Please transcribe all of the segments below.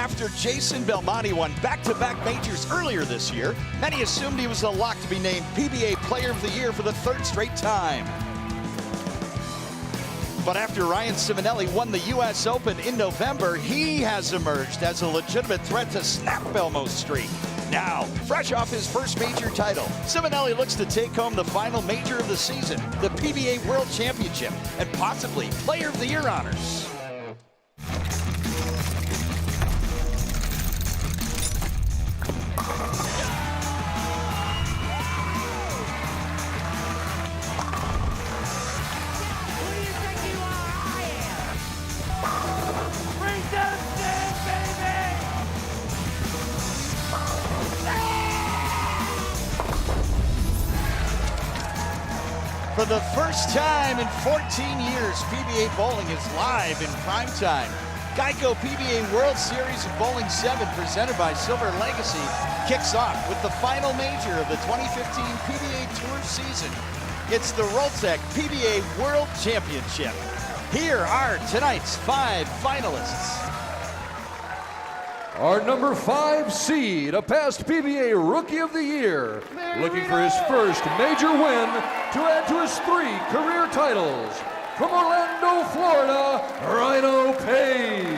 After Jason Belmonte won back-to-back majors earlier this year, many assumed he was a lock to be named PBA Player of the Year for the third straight time. But after Ryan Ciminelli won the U.S. Open in November, he has emerged as a legitimate threat to snap Belmo's streak. Now, fresh off his first major title, Ciminelli looks to take home the final major of the season, the PBA World Championship, and possibly Player of the Year honors. For the first time in 14 years, PBA Bowling is live in primetime. Geico PBA World Series of Bowling 7, presented by Silver Legacy, kicks off with the final major of the 2015 PBA Tour season. It's the Rolltech PBA World Championship. Here are tonight's 5 finalists. Our number 5 seed, a past PBA Rookie of the Year, looking for his first major win to add to his 3 career titles. From Orlando, Florida, Rhino Page.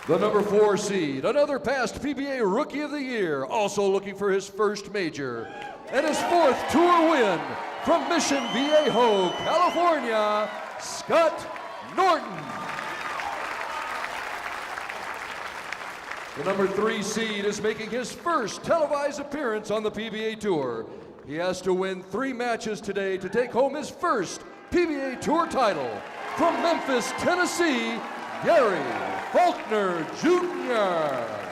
The number 4 seed, another past PBA Rookie of the Year, also looking for his first major, and his 4th tour win. From Mission Viejo, California, Scott Norton. The number 3 seed is making his first televised appearance on the PBA Tour. He has to win 3 matches today to take home his first PBA Tour title. From Memphis, Tennessee, Gary Faulkner Jr.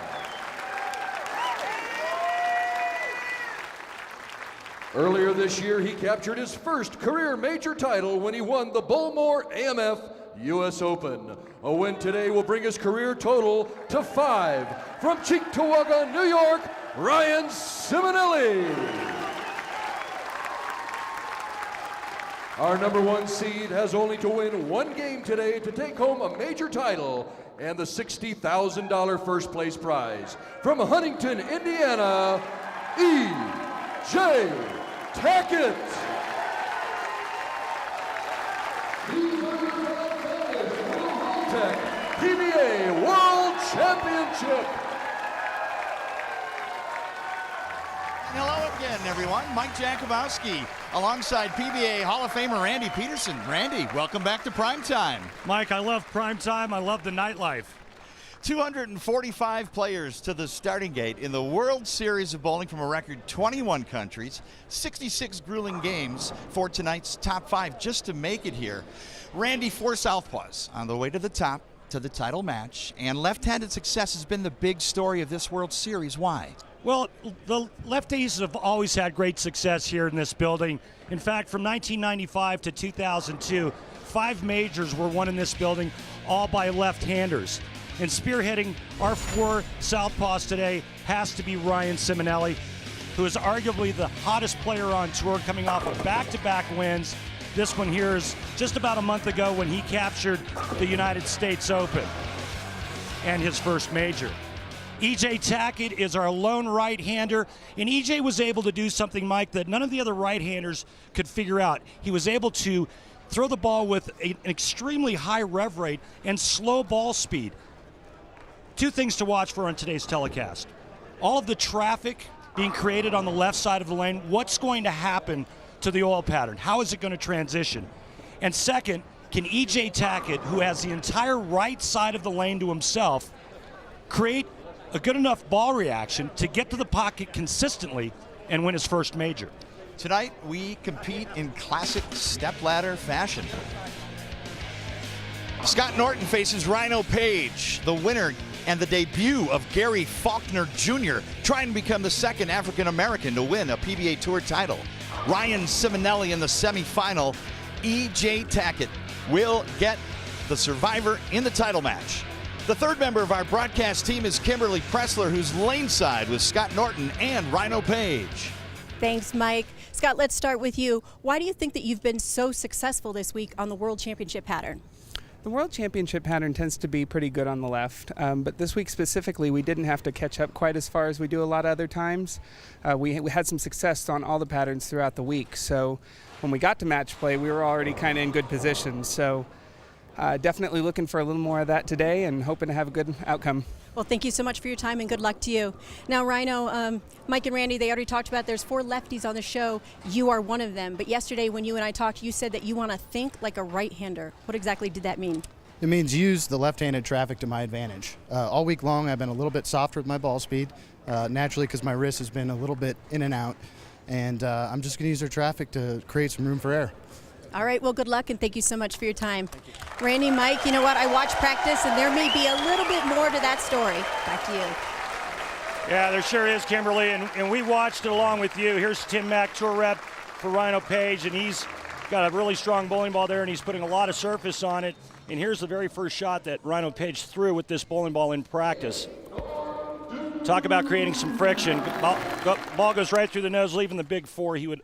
Earlier this year, he captured his first career major title when he won the Bullmore AMF U.S. Open. A win today will bring his career total to 5. From Cheektowaga, New York, Ryan Ciminelli. Our number 1 seed has only to win 1 game today to take home a major title and the $60,000 first place prize. From Huntington, Indiana, E.J. Tackett. Rolltech PBA World Championship. Hello again, everyone. Mike Jakubowski alongside PBA Hall of Famer Randy Peterson. Randy, welcome back to Primetime. Mike, I love primetime. I love the nightlife. 245 players to the starting gate in the World Series of Bowling from a record 21 countries, 66 grueling games for tonight's top 5 just to make it here. Randy, 4 southpaws on the way to the top to the title match, and left-handed success has been the big story of this World Series. Why? Well, the lefties have always had great success here in this building. In fact, from 1995 to 2002, 5 majors were won in this building, all by left-handers. And spearheading our 4 southpaws today has to be Ryan Ciminelli, who is arguably the hottest player on tour, coming off of back-to-back wins. This one here is just about a month ago when he captured the United States Open and his first major. E.J. Tackett is our lone right-hander, and E.J. was able to do something, Mike, that none of the other right-handers could figure out. He was able to throw the ball with an extremely high rev rate and slow ball speed. 2 things to watch for on today's telecast. All of the traffic being created on the left side of the lane, what's going to happen to the oil pattern? How is it going to transition? And second, can E.J. Tackett, who has the entire right side of the lane to himself, create a good enough ball reaction to get to the pocket consistently and win his first major? Tonight, we compete in classic stepladder fashion. Scott Norton faces Rhino Page, the winner and the debut of Gary Faulkner Jr., trying to become the 2nd African-American to win a PBA Tour title. Ryan Ciminelli in the semifinal. E.J. Tackett will get the survivor in the title match. The 3rd member of our broadcast team is Kimberly Pressler, who's laneside with Scott Norton and Rhino Page. Thanks, Mike. Scott, let's start with you. Why do you think that you've been so successful this week on the World Championship pattern? The World Championship pattern tends to be pretty good on the left, but this week specifically we didn't have to catch up quite as far as we do a lot of other times. We had some success on all the patterns throughout the week, so when we got to match play we were already kind of in good position. So definitely looking for a little more of that today and hoping to have a good outcome. Well, thank you so much for your time and good luck to you. Now, Rhino, Mike and Randy, they already talked about there's 4 lefties on the show. You are one of them. But yesterday when you and I talked, you said that you want to think like a right-hander. What exactly did that mean? It means use the left-handed traffic to my advantage. All week long I've been a little bit softer with my ball speed, naturally because my wrist has been a little bit in and out. And I'm just going to use their traffic to create some room for error. All right, well, good luck, and thank you so much for your time. Randy, Mike, you know what? I watched practice, and there may be a little bit more to that story. Back to you. Yeah, there sure is, Kimberly, and we watched it along with you. Here's Tim Mack, tour rep for Rhino Page, and he's got a really strong bowling ball there, and he's putting a lot of surface on it. And here's the very first shot that Rhino Page threw with this bowling ball in practice. Talk about creating some friction. Ball goes right through the nose, leaving the big 4. He would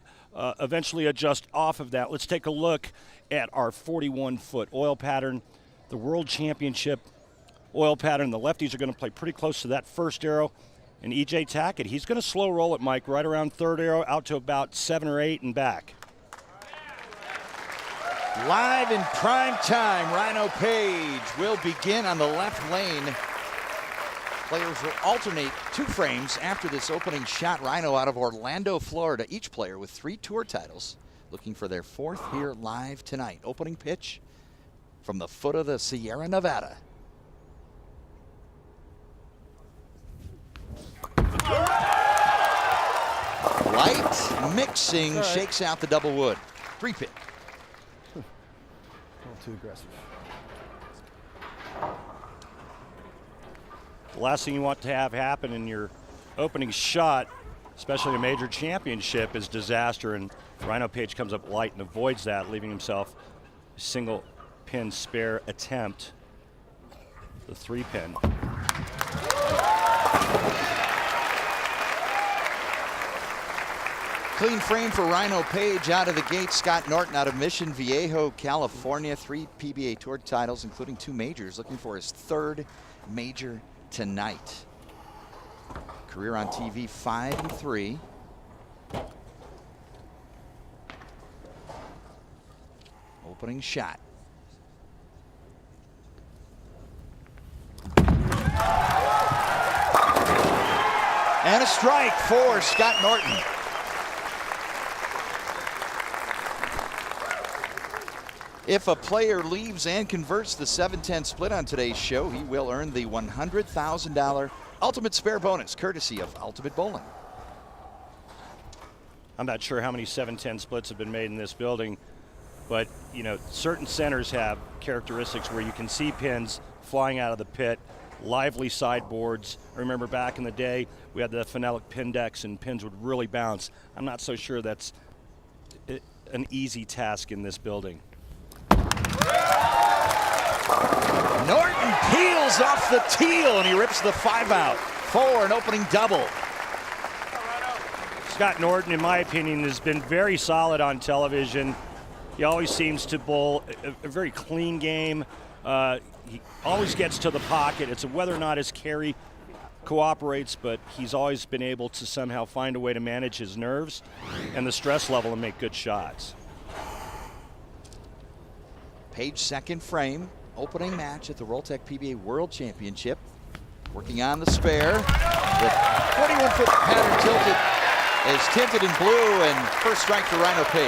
eventually adjust off of that. Let's take a look at our 41-foot oil pattern, the World Championship oil pattern. The lefties are going to play pretty close to that first arrow. And E.J. Tackett, he's going to slow roll it, Mike, right around third arrow, out to about 7 or 8 and back. Live in prime time, Rhino Page will begin on the left lane. Players will alternate 2 frames after this opening shot. Rhino out of Orlando, Florida. Each player with 3 tour titles, looking for their 4th here live tonight. Opening pitch from the foot of the Sierra Nevada. Light mixing shakes out the double wood. 3-pin. A little too aggressive. The last thing you want to have happen in your opening shot, especially a major championship, is disaster, and Rhino Page comes up light and avoids that, leaving himself a single pin spare attempt, the 3-pin. Clean frame for Rhino Page out of the gate. Scott Norton out of Mission Viejo, California. 3 PBA Tour titles, including 2 majors, looking for his 3rd major tonight. Career on TV 5-3. Opening shot. And a strike for Scott Norton. If a player leaves and converts the 7-10 split on today's show, he will earn the $100,000 Ultimate Spare bonus, courtesy of Ultimate Bowling. I'm not sure how many 7-10 splits have been made in this building, but you know, certain centers have characteristics where you can see pins flying out of the pit, lively sideboards. I remember back in the day, we had the phenolic pin decks and pins would really bounce. I'm not so sure that's an easy task in this building. Norton peels off the teal and he rips the 5 out for an opening double. Scott Norton, in my opinion, has been very solid on television. He always seems to bowl a very clean game. He always gets to the pocket. It's whether or not his carry cooperates, but he's always been able to somehow find a way to manage his nerves and the stress level and make good shots. Page 2nd frame, opening match at the Rolltech PBA World Championship. Working on the spare. The 41-foot pattern tilted is tinted in blue, and first strike for Rhino Page.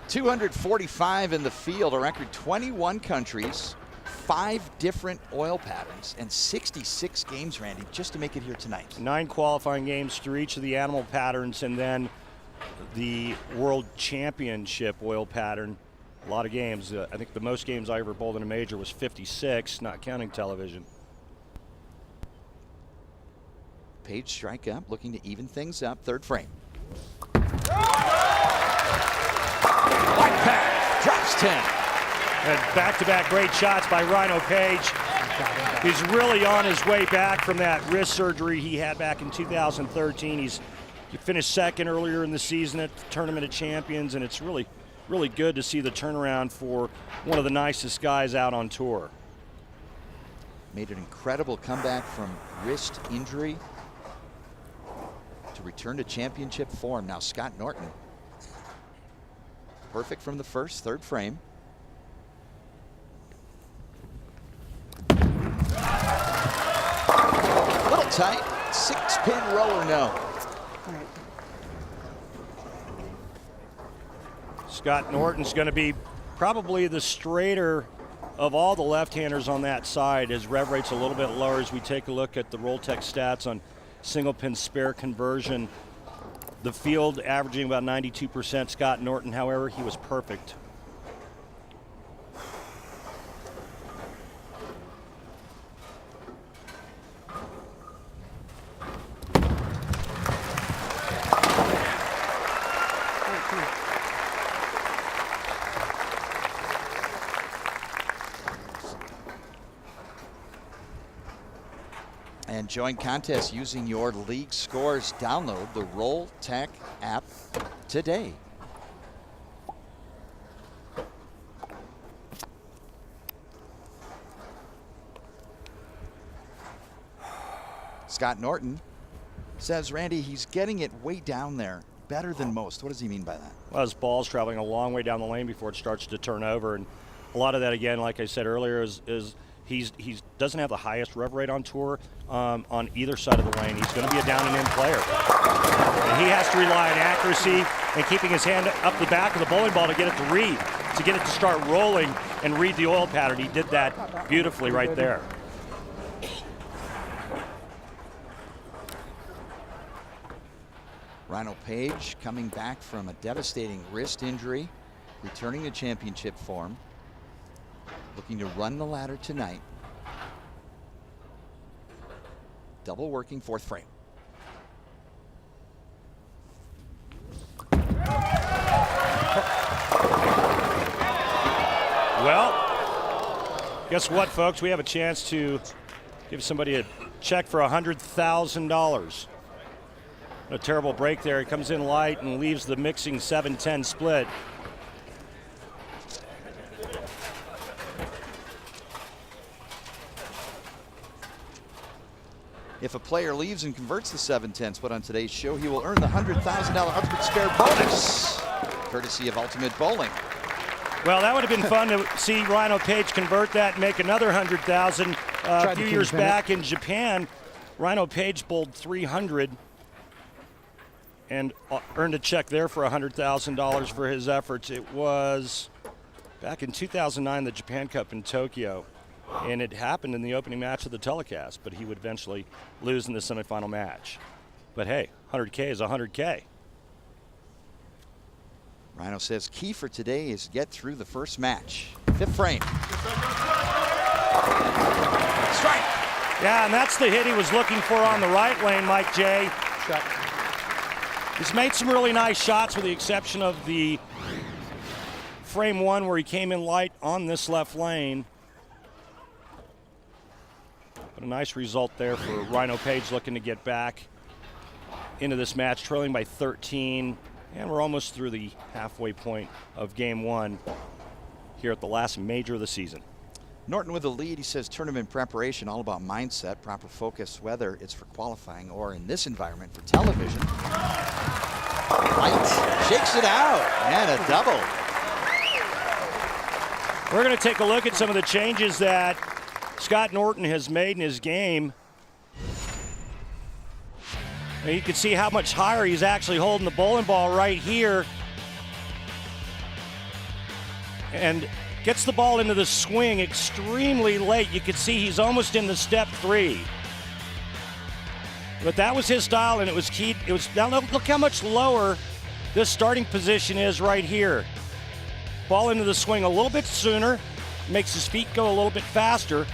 .245 in the field, a record 21 countries, 5 different oil patterns, and 66 games, Randy, just to make it here tonight. 9 qualifying games through each of the animal patterns, and then the World Championship oil pattern. A lot of games. I think the most games I ever bowled in a major was 56, not counting television. Page strike up, looking to even things up. 3rd frame. White path, drops 10. And back-to-back great shots by Rhino Page. He's really on his way back from that wrist surgery he had back in 2013. He finished second earlier in the season at the Tournament of Champions, and it's really, really good to see the turnaround for one of the nicest guys out on tour. Made an incredible comeback from wrist injury to return to championship form. Now Scott Norton, perfect from the first, third frame. Little tight, 6-pin roller, no. Scott Norton's going to be probably the straighter of all the left-handers on that side. His rev rate's a little bit lower as we take a look at the Rolltech stats on single pin spare conversion. The field averaging about 92%. Scott Norton, however, he was perfect. And join contests using your league scores. Download the Rolltech app today. Scott Norton says, Randy, he's getting it way down there, better than most. What does he mean by that? Well, his ball's traveling a long way down the lane before it starts to turn over, and a lot of that, again, like I said earlier, is he doesn't have the highest rev rate on tour on either side of the lane. He's going to be a down and in player, and he has to rely on accuracy and keeping his hand up the back of the bowling ball to get it to read, to get it to start rolling and read the oil pattern. He did that beautifully right there. Rhino Page coming back from a devastating wrist injury, returning to championship form, looking to run the ladder tonight. Double working, fourth frame. Well, guess what, folks? We have a chance to give somebody a check for $100,000. A terrible break there. He comes in light and leaves the mixing 7-10 split. If a player leaves and converts the 7-10 split on today's show, he will earn the $100,000 Ultimate Spare bonus, courtesy of Ultimate Bowling. Well, that would have been fun to see Rhino Page convert that and make another $100,000. A few years back in Japan, Rhino Page bowled 300 and earned a check there for $100,000 for his efforts. It was back in 2009, the Japan Cup in Tokyo, and it happened in the opening match of the telecast, but he would eventually lose in the semifinal match. But hey, 100K is 100K. Rhino says key for today is get through the first match. Fifth frame. Strike. Yeah, and that's the hit he was looking for on the right lane, Mike J. Shot. He's made some really nice shots with the exception of the frame one where he came in light on this left lane. But a nice result there for Rhino Page looking to get back into this match, trailing by 13. And we're almost through the halfway point of game one here at the last major of the season. Norton with the lead. He says tournament preparation, all about mindset, proper focus, whether it's for qualifying or in this environment for television. Light shakes it out, and a double. We're going to take a look at some of the changes that Scott Norton has made in his game. And you can see how much higher he's actually holding the bowling ball right here. And gets the ball into the swing extremely late. You can see he's almost in the step three. But that was his style, and it was key. It was, now look how much lower this starting position is right here. Ball into the swing a little bit sooner, makes his feet go a little bit faster,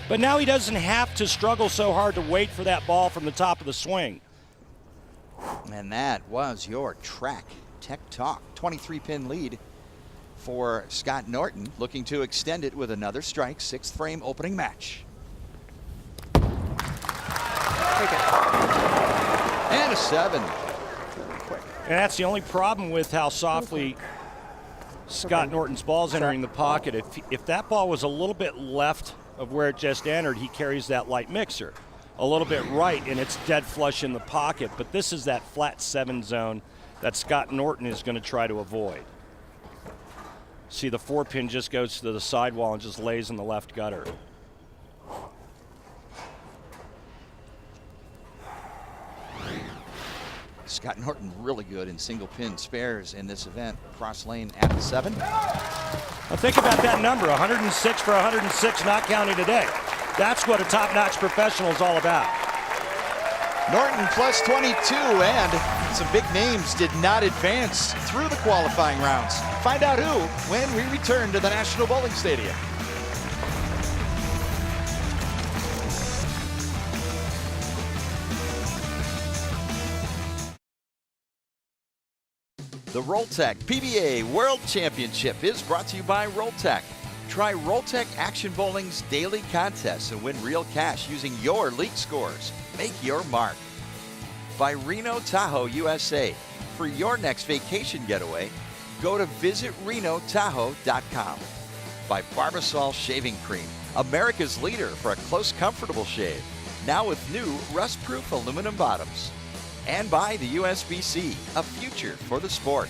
but now he doesn't have to struggle so hard to wait for that ball from the top of the swing. And that was your track tech talk. 23-pin lead for Scott Norton, looking to extend it with another strike. Sixth frame opening match. Take it. And a 7. And that's the only problem with how softly Scott Norton's ball's entering the pocket. If that ball was a little bit left of where it just entered, he carries that light mixer. A little bit right, and it's dead flush in the pocket. But this is that flat 7 zone that Scott Norton is going to try to avoid. See, the 4-pin just goes to the sidewall and just lays in the left gutter. Scott Norton really good in single pin spares in this event. Cross lane at the 7. Well, think about that number, 106 for 106, not counting today. That's what a top-notch professional is all about. Norton plus 22, and some big names did not advance through the qualifying rounds. Find out who when we return to the National Bowling Stadium. The Rolltech PBA World Championship is brought to you by Rolltech. Try Rolltech Action Bowling's daily contests and win real cash using your league scores. Make your mark. By Rhino Tahoe USA. For your next vacation getaway, go to visitrenotahoe.com. By Barbasol Shaving Cream, America's leader for a close, comfortable shave. Now with new rust-proof aluminum bottoms. And by the USBC, a future for the sport.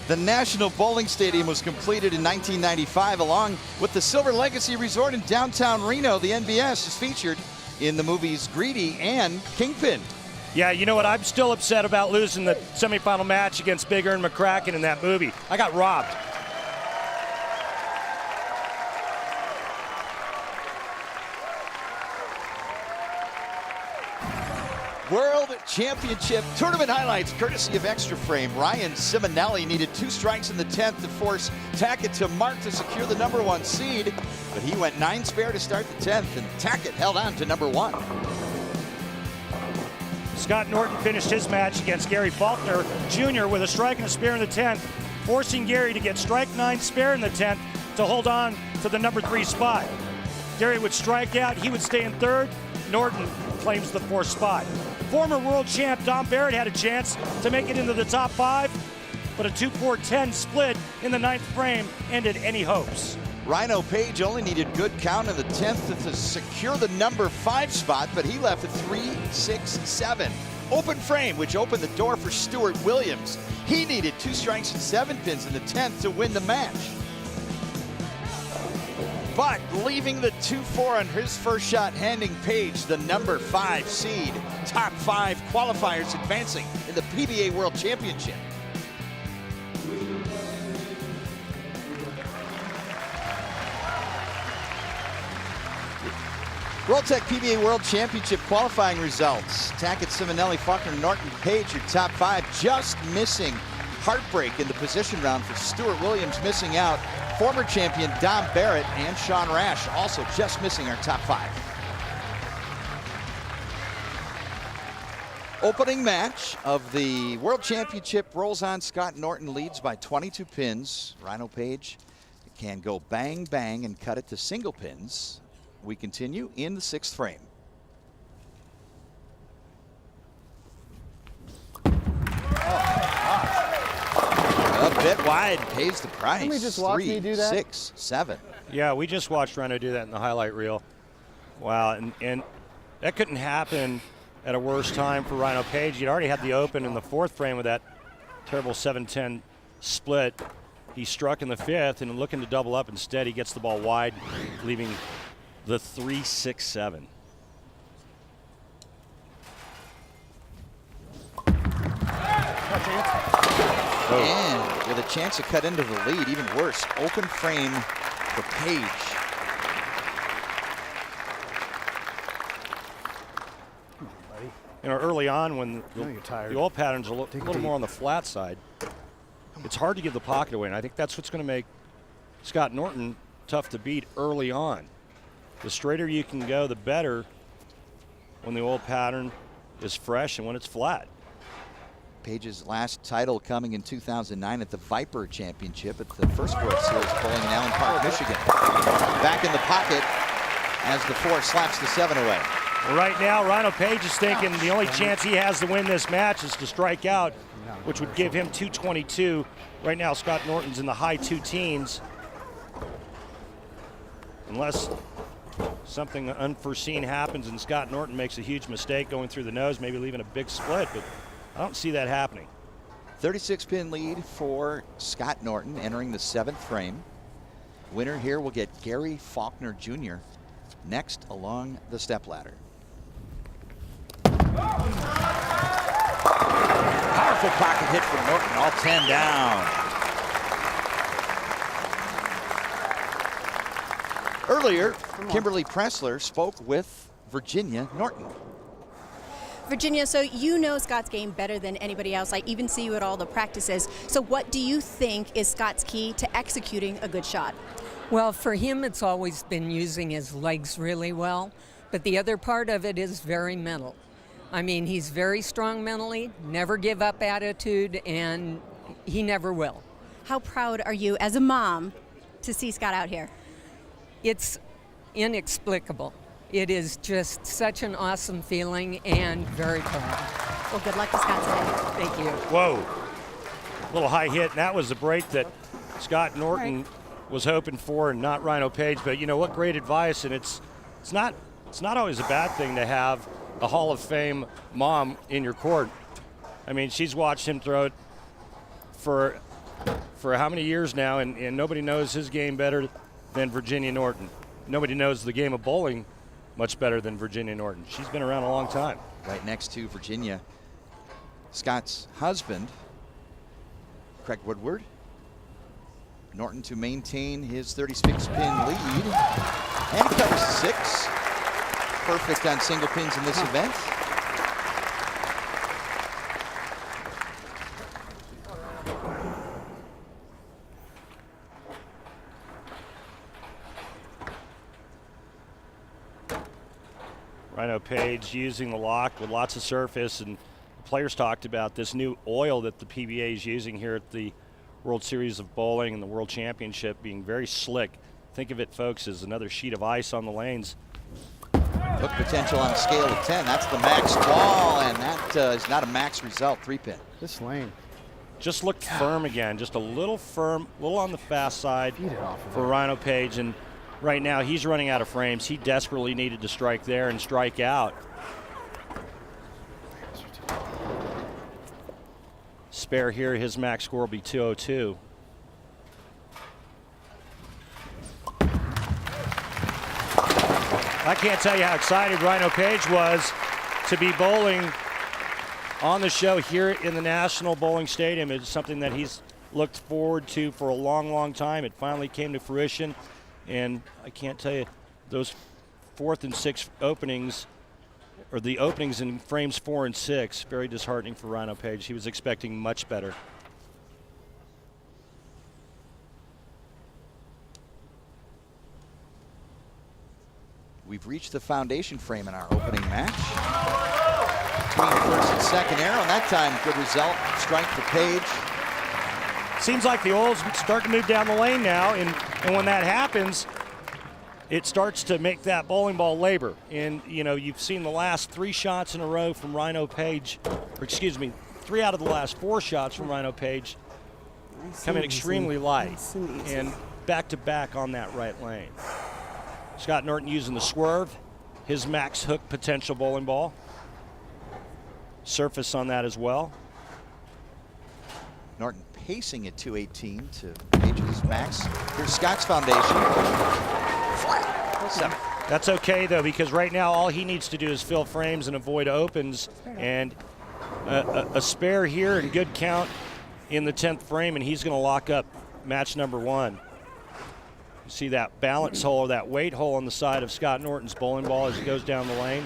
The National Bowling Stadium was completed in 1995 along with the Silver Legacy Resort in downtown Reno. The NBS is featured in the movies Greedy and Kingpin. Yeah, you know what? I'm still upset about losing the semifinal match against Big Ern McCracken in that movie. I got robbed. World Championship Tournament highlights courtesy of Extra Frame. Ryan Ciminelli needed 2 strikes in the 10th to force Tackett to mark to secure the #1 seed, but he went 9 spare to start the 10th, and Tackett held on to #1. Scott Norton finished his match against Gary Faulkner Jr. with a strike and a spare in the 10th, forcing Gary to get strike 9 spare in the 10th to hold on to the #3 spot. Gary would strike out, he would stay in 3rd. Norton claims the 4th spot. Former world champ Dom Barrett had a chance to make it into the top 5, but a 2-4-10 split in the 9th frame ended any hopes. Rhino Page only needed good count in the 10th to secure the #5 spot, but he left at 3-6-7. Open frame, which opened the door for Stuart Williams. He needed 2 strikes and 7 pins in the 10th to win the match. But leaving the 2-4 on his first shot, handing Page the #5 seed. Top 5 qualifiers advancing in the PBA World Championship. Rolltech PBA World Championship qualifying results. Tackett, Ciminelli, Faulkner, Norton, Page, your top 5. Just missing heartbreak in the position round for Stuart Williams, missing out. Former champion Dom Barrett and Sean Rash also just missing our top 5. Opening match of the World Championship rolls on. Scott Norton leads by 22 pins. Rhino Page can go bang, bang, and cut it to single pins. We continue in the 6th frame. A bit wide, pays the price. Can we just watch me do that? 6, 7. Yeah, we just watched Rhino do that in the highlight reel. Wow, and that couldn't happen at a worse time for Rhino Page. He'd already had the open in the 4th frame with that terrible 7-10 split. He struck in the 5th and looking to double up. Instead, he gets the ball wide, leaving the 3-6-7. And with a chance to cut into the lead, even worse, open frame for Page. You know, early on when the oil pattern's a little more on the flat side, it's hard to give the pocket away, and I think that's what's going to make Scott Norton tough to beat early on. The straighter you can go, the better when the oil pattern is fresh and when it's flat. Page's last title coming in 2009 at the Viper Championship at the first World Series bowling in Allen Park, Michigan. Back in the pocket, as the 4 slaps the 7 away. Right now, Rhino Page is thinking the only chance he has to win this match is to strike out, which would give him 222. Right now, Scott Norton's in the high 2 teens. Unless something unforeseen happens and Scott Norton makes a huge mistake going through the nose, maybe leaving a big split, but I don't see that happening. 36-pin lead for Scott Norton entering the 7th frame. Winner here will get Gary Faulkner Jr. next along the stepladder. Powerful pocket hit from Norton, all 10 down. Earlier, Kimberly Pressler spoke with Virginia Norton. Virginia, so you know Scott's game better than anybody else. I even see you at all the practices. So what do you think is Scott's key to executing a good shot? Well, for him, it's always been using his legs really well. But the other part of it is very mental. I mean, he's very strong mentally, never give up attitude, and he never will. How proud are you as a mom to see Scott out here? It's inexplicable. It is just such an awesome feeling and very proud. Well, good luck to Scott today. Thank you. Whoa. Little high hit, and that was the break that Scott Norton was hoping for, and not Rhino Page. But you know what, great advice, and it's not always a bad thing to have a Hall of Fame mom in your court. I mean, she's watched him throw it for how many years now, and nobody knows his game better than Virginia Norton. Nobody knows the game of bowling much better than Virginia Norton. She's been around a long time. Right next to Virginia, Scott's husband, Craig Woodward. Norton to maintain his 36-pin lead and covers 6. Perfect on single pins in this event. Rhino Page using the lock with lots of surface, and the players talked about this new oil that the PBA is using here at the World Series of Bowling and the World Championship being very slick. Think of it, folks, as another sheet of ice on the lanes. Hook potential on a scale of 10. That's the max ball, and that is not a max result. 3-pin. This lane. Just looked firm again, just a little firm, a little on the fast side for Rhino Page. And right now he's running out of frames. He desperately needed to strike there and strike out. Spare here, his max score will be 202. I can't tell you how excited Rhino Page was to be bowling on the show here in the National Bowling Stadium. It's something that he's looked forward to for a long, long time. It finally came to fruition, and I can't tell you, those 4th and 6th openings, or the openings in frames 4 and 6, very disheartening for Rhino Page. He was expecting much better. We've reached the foundation frame in our opening match. Between the 1st and 2nd arrow, and that time, good result. Strike for Page. Seems like the oil's starting to move down the lane now, and when that happens, it starts to make that bowling ball labor. And, you know, you've seen the last 3 shots in a row from Rhino Page, or excuse me, 3 out of the last 4 shots from Rhino Page come in extremely light and back-to-back on that right lane. Scott Norton using the swerve, his max hook potential bowling ball. Surface on that as well. Norton pacing at 218 to Page's max. Here's Scott's foundation. Flat. 7. That's okay, though, because right now all he needs to do is fill frames and avoid opens. And a spare here and good count in the 10th frame, and he's going to lock up match number 1. You see that balance hole or that weight hole on the side of Scott Norton's bowling ball as it goes down the lane.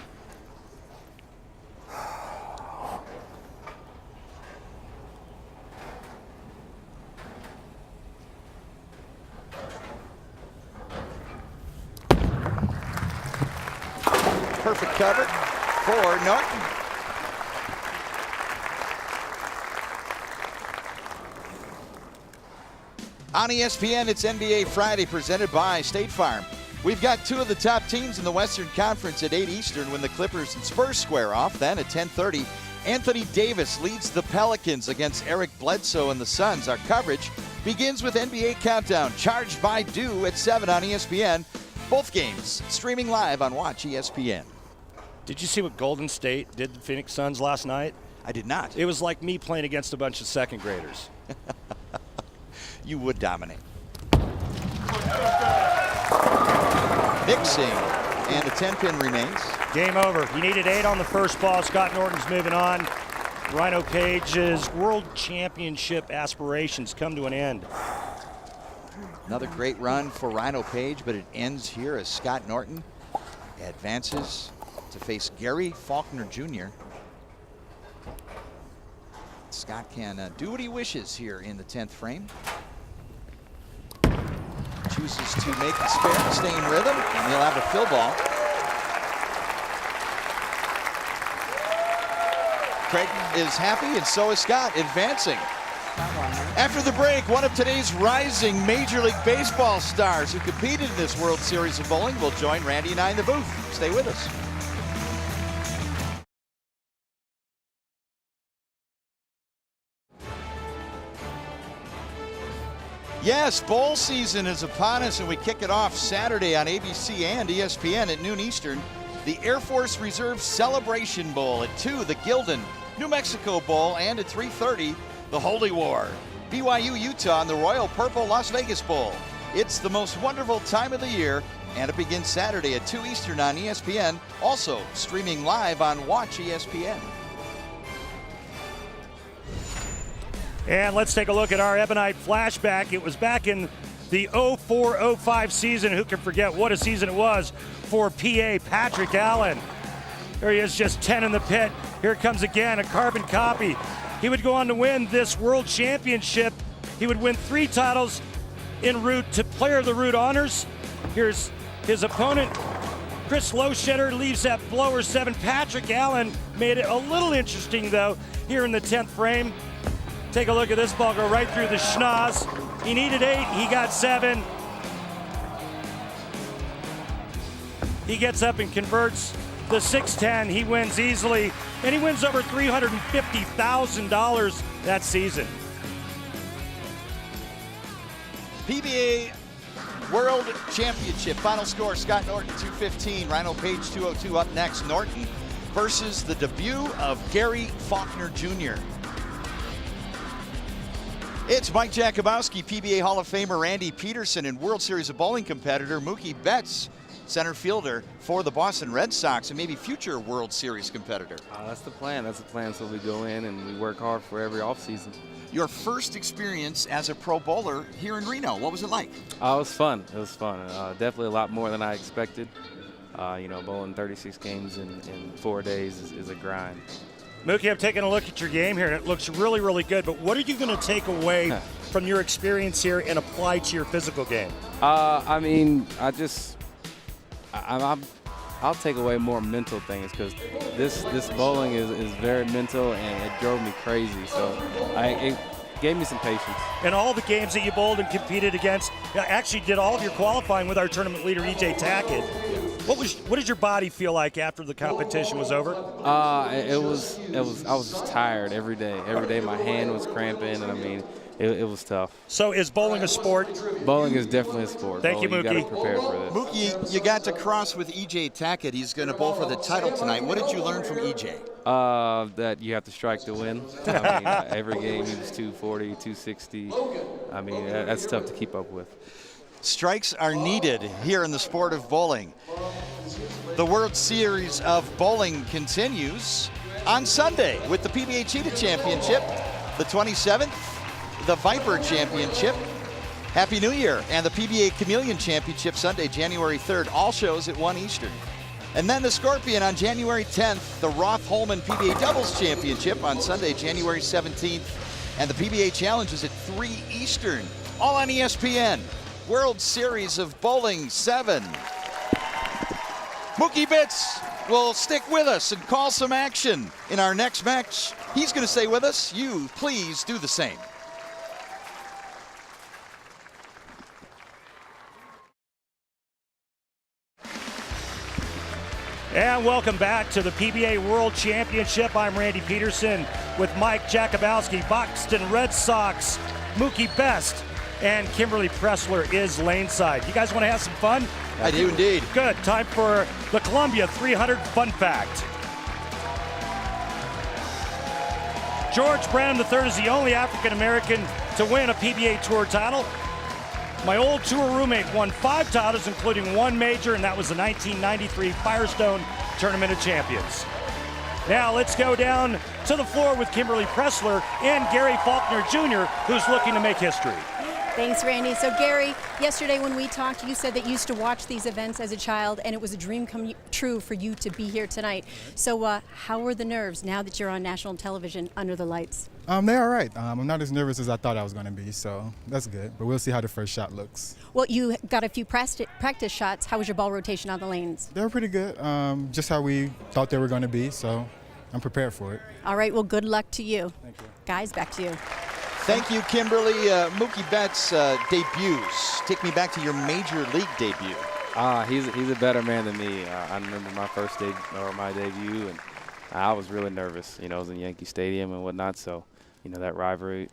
Perfect cover for Norton. On ESPN, it's NBA Friday presented by State Farm. We've got two of the top teams in the Western Conference at 8 Eastern when the Clippers and Spurs square off. Then at 10:30, Anthony Davis leads the Pelicans against Eric Bledsoe and the Suns. Our coverage begins with NBA Countdown, charged by Dew at 7 on ESPN. Both games streaming live on Watch ESPN. Did you see what Golden State did to the Phoenix Suns last night? I did not. It was like me playing against a bunch of second graders. You would dominate. Mixing, and the 10-pin remains. Game over. He needed 8 on the first ball. Scott Norton's moving on. Rhino Page's World Championship aspirations come to an end. Another great run for Rhino Page, but it ends here as Scott Norton advances to face Gary Faulkner Jr. Scott can do what he wishes here in the 10th frame. Chooses to make the spare, stay in rhythm, and he'll have a fill ball. Craig is happy, and so is Scott, advancing. After the break, one of today's rising Major League Baseball stars who competed in this World Series of Bowling will join Randy and I in the booth. Stay with us. Yes, bowl season is upon us, and we kick it off Saturday on ABC and ESPN at noon Eastern. The Air Force Reserve Celebration Bowl at 2, the Gildan New Mexico Bowl, and at 3:30, the Holy War, BYU Utah, and the Royal Purple Las Vegas Bowl. It's the most wonderful time of the year, and it begins Saturday at 2 Eastern on ESPN, also streaming live on Watch ESPN. And let's take a look at our Ebonite flashback. It was back in the 04-05 season. Who can forget what a season it was for PA Patrick Allen. There he is, just 10 in the pit. Here it comes again, a carbon copy. He would go on to win this World Championship. He would win 3 titles en route to Player of the Root honors. Here's his opponent. Chris Loschetter leaves that blower 7. Patrick Allen made it a little interesting, though, here in the 10th frame. Take a look at this ball go right through the schnoz. He needed 8, he got 7. He gets up and converts the 6-10. He wins easily, and he wins over $350,000 that season. PBA World Championship. Final score, Scott Norton 215, Rhino Page 202. Up next, Norton versus the debut of Gary Faulkner Jr. It's Mike Jakubowski, PBA Hall of Famer Randy Peterson, and World Series of Bowling competitor Mookie Betts, center fielder for the Boston Red Sox and maybe future World Series competitor. That's the plan. That's the plan. So we go in and we work hard for every offseason. Your first experience as a pro bowler here in Reno, what was it like? It was fun. It was fun. Definitely a lot more than I expected. Bowling 36 games in 4 days is a grind. Mookie, I'm taking a look at your game here, and it looks really, really good. But what are you going to take away from your experience here and apply to your physical game? I'll take away more mental things because this bowling is very mental, and it drove me crazy. So it gave me some patience. And all the games that you bowled and competed against, actually did all of your qualifying with our tournament leader, EJ Tackett. What did your body feel like after the competition was over? I was just tired every day. Every day my hand was cramping, and it was tough. So is bowling a sport? Bowling is definitely a sport. Thank you, Mookie. You got to prepare for this. Mookie, you got to cross with EJ Tackett. He's going to bowl for the title tonight. What did you learn from EJ? That you have to strike to win. Every game he was 240, 260. That's tough to keep up with. Strikes are needed here in the sport of bowling. The World Series of Bowling continues on Sunday with the PBA Cheetah Championship, the 27th, the Viper Championship, Happy New Year, and the PBA Chameleon Championship Sunday, January 3rd, all shows at 1 Eastern. And then the Scorpion on January 10th, the Roth-Holman PBA Doubles Championship on Sunday, January 17th, and the PBA Challenge is at 3 Eastern, all on ESPN. World Series of Bowling 7. Mookie Betts will stick with us and call some action in our next match. He's going to stay with us. You please do the same. And welcome back to the PBA World Championship. I'm Randy Peterson with Mike Jakubowski, Boston Red Sox, Mookie Best, and Kimberly Pressler is laneside. You guys want to have some fun? I do indeed. Good. Time for the Columbia 300 Fun Fact. George Branham III is the only African American to win a PBA Tour title. My old tour roommate won 5 titles, including 1 major, and that was the 1993 Firestone Tournament of Champions. Now let's go down to the floor with Kimberly Pressler and Gary Faulkner Jr., who's looking to make history. Thanks, Randy. So, Gary, yesterday when we talked, you said that you used to watch these events as a child, and it was a dream come true for you to be here tonight. So, how were the nerves now that you're on national television under the lights? They're all right. I'm not as nervous as I thought I was going to be, so that's good. But we'll see how the first shot looks. Well, you got a few practice shots. How was your ball rotation on the lanes? They were pretty good, just how we thought they were going to be, so I'm prepared for it. All right, well, good luck to you. Thank you. Guys, back to you. Thank you, Kimberly. Mookie Betts debuts. Take me back to your major league debut. He's a better man than me. I remember my debut, and I was really nervous. You know, I was in Yankee Stadium and whatnot, so you know that rivalry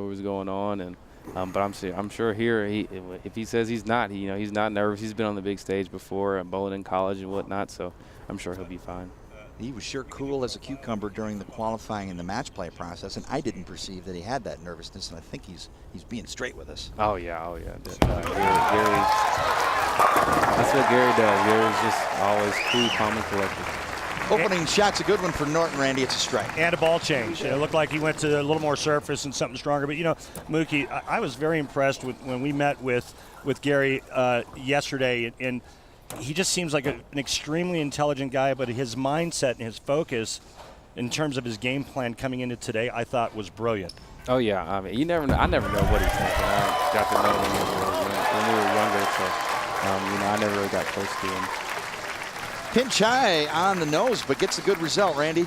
was going on, and but I'm sure here if he says he's not, he's not nervous. He's been on the big stage before, bowling in college and whatnot, so I'm sure he'll be fine. He was sure cool as a cucumber during the qualifying and the match play process, and I didn't perceive that he had that nervousness, and I think he's being straight with us. Oh yeah. Gary, that's what Gary does. Gary's just always cool, calm, and collected. Opening shot's a good one for Norton, Randy. It's a strike. And a ball change. It looked like he went to a little more surface and something stronger. But, you know, Mookie, I was very impressed when we met with Gary yesterday, and he just seems like an extremely intelligent guy, but his mindset and his focus in terms of his game plan coming into today, I thought was brilliant. Oh yeah, I mean, I never know what he's thinking. I got to know him when we were younger, so I never really got close to him. Pinch high on the nose, but gets a good result, Randy.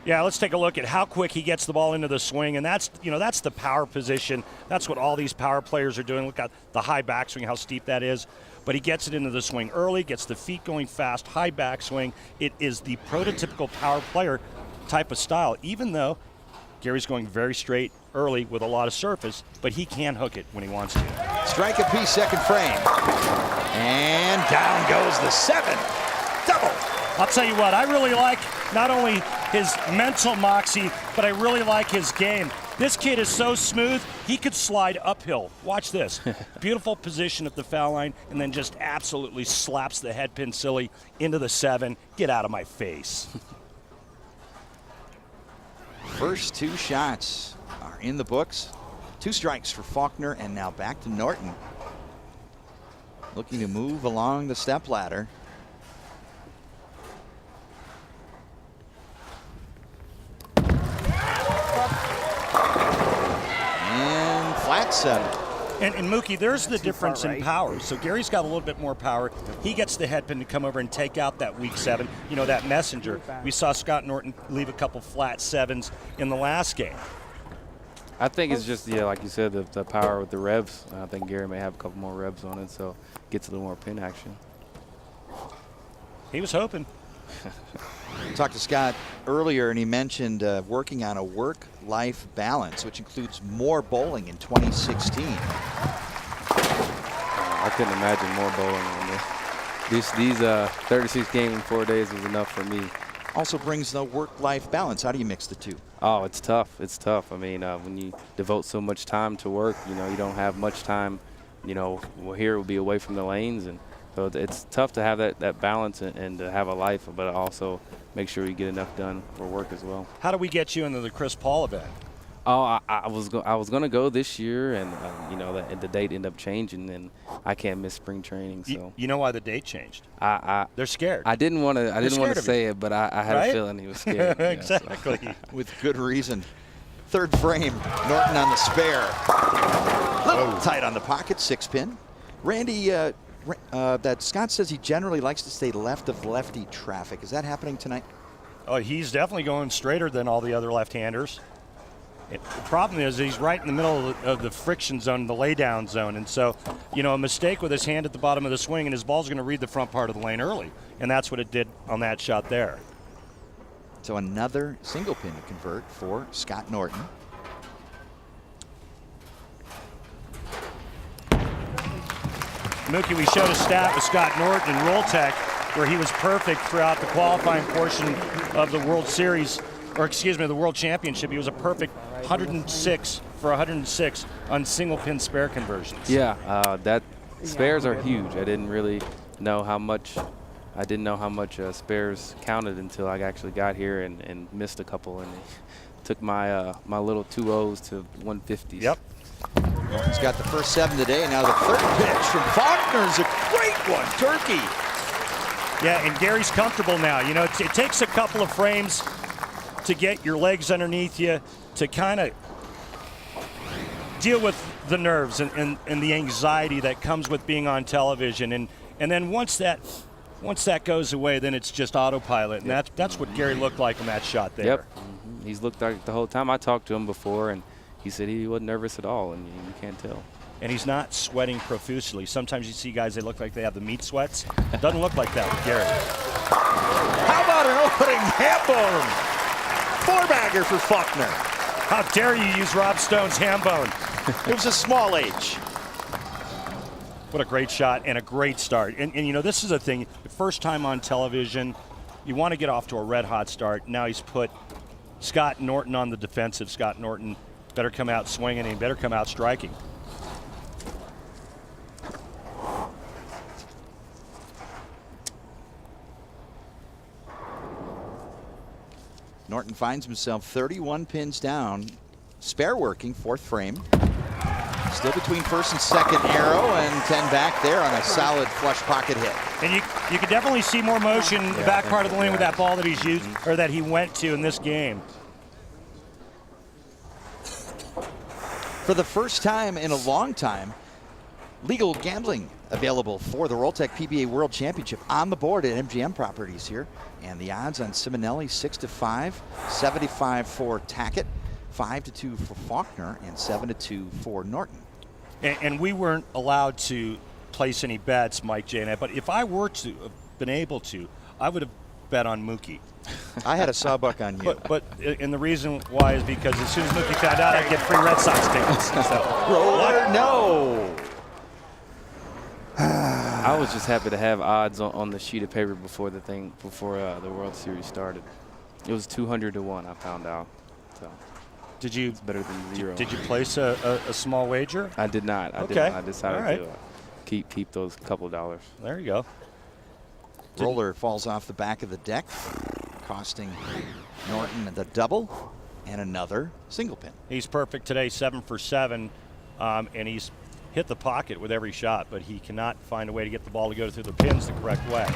Yeah, let's take a look at how quick he gets the ball into the swing, and that's the power position. That's what all these power players are doing. Look at the high backswing, how steep that is. But he gets it into the swing early, gets the feet going fast, high backswing. It is the prototypical power player type of style, even though Gary's going very straight early with a lot of surface, but he can hook it when he wants to. Strike apiece, second frame. And down goes the 7. Double. I'll tell you what, I really like not only his mental moxie, but I really like his game. This kid is so smooth, he could slide uphill. Watch this. Beautiful position at the foul line, and then just absolutely slaps the head pin silly into the 7. Get out of my face. First 2 shots are in the books. 2 strikes for Faulkner, and now back to Norton. Looking to move along the stepladder. And flat 7. And Mookie, there's the difference in power. So Gary's got a little bit more power. He gets the head pin to come over and take out that weak 7, that messenger. We saw Scott Norton leave a couple flat 7s in the last game. I think it's just, like you said, the power with the revs. I think Gary may have a couple more revs on it, so gets a little more pin action. He was hoping. Talked to Scott earlier, and he mentioned working on a work-life balance, which includes more bowling in 2016. I couldn't imagine more bowling on this. These 36 games in 4 days was enough for me. Also brings the work-life balance. How do you mix the two? Oh, it's tough. It's tough. I mean, when you devote so much time to work, you don't have much time. Here we'll be away from the lanes, and so it's tough to have that balance and to have a life, but also make sure you get enough done for work as well. How do we get you into the Chris Paul event? Oh, I was going to go this year, and the date ended up changing, and I can't miss spring training. So you know why the date changed? They're scared. I didn't want to say it, but I had a feeling he was scared. Exactly. Yeah, so. With good reason. Third frame, Norton on the spare. Little tight on the pocket, 6-pin. Randy, that Scott says he generally likes to stay left of lefty traffic. Is that happening tonight? Oh, he's definitely going straighter than all the other left-handers. The problem is he's right in the middle of the friction zone, the laydown zone, and so, you know, a mistake with his hand at the bottom of the swing and his ball's going to read the front part of the lane early, and that's what it did on that shot there. So another single pin to convert for Scott Norton. Mookie, we showed a stat with Scott Norton in Rolltech where he was perfect throughout the qualifying portion of the World Series, or excuse me, the World Championship. He was a perfect 106 for 106 on single pin spare conversions. Yeah, that spares are huge. I didn't really know how much. I didn't know how much spares counted until I actually got here and missed a couple, and took my my little 2-0s to 150s. Yep. Norton's got the first 7 today, and now the third pitch from Faulkner is a great one, turkey. Yeah, and Gary's comfortable now. You know, it takes a couple of frames to get your legs underneath you to kind of deal with the nerves and the anxiety that comes with being on television. And then once that goes away, then it's just autopilot. And that's what Gary looked like on that shot there. Yep. He's looked like the whole time. I talked to him before, and he said he wasn't nervous at all, and you can't tell. And he's not sweating profusely. Sometimes you see guys, they look like they have the meat sweats. It doesn't look like that with Gary. How about an opening ham bone? Four-bagger for Faulkner. How dare you use Rob Stone's ham bone? It was a small H. What a great shot and a great start. And you know, this is a thing, the first time on television, you want to get off to a red-hot start. Now he's put Scott Norton on the defensive. Scott Norton better come out swinging and he better come out striking. Norton finds himself 31 pins down, spare working, fourth frame. Still between first and second arrow, and 10 back there on a solid flush pocket hit. And you can definitely see more motion in the back part of the lane with that ball that he's used, or that he went to in this game. For the first time in a long time, legal gambling available for the Rolltech PBA World Championship on the board at MGM Properties here. And the odds on Ciminelli 6-5, 75 for Tackett, 5-2 for Faulkner, and 7-2 for Norton. And we weren't allowed to place any bets, Mike J. and I, but if I were to have been able to, I would have bet on Mookie. I had a sawbuck on you. And the reason why is because as soon as Mookie found out, I'd get free Red Sox tickets. So. Roller, no. I was just happy to have odds on the sheet of paper before the World Series started. It was 200 to 1. I found out. So it's better than zero. Did you place a small wager? I did not. I decided to keep those couple dollars. There you go. Roller falls off the back of the deck, costing Norton the double and another single pin. He's perfect today, 7 for 7, and he's hit the pocket with every shot, but he cannot find a way to get the ball to go through the pins the correct way.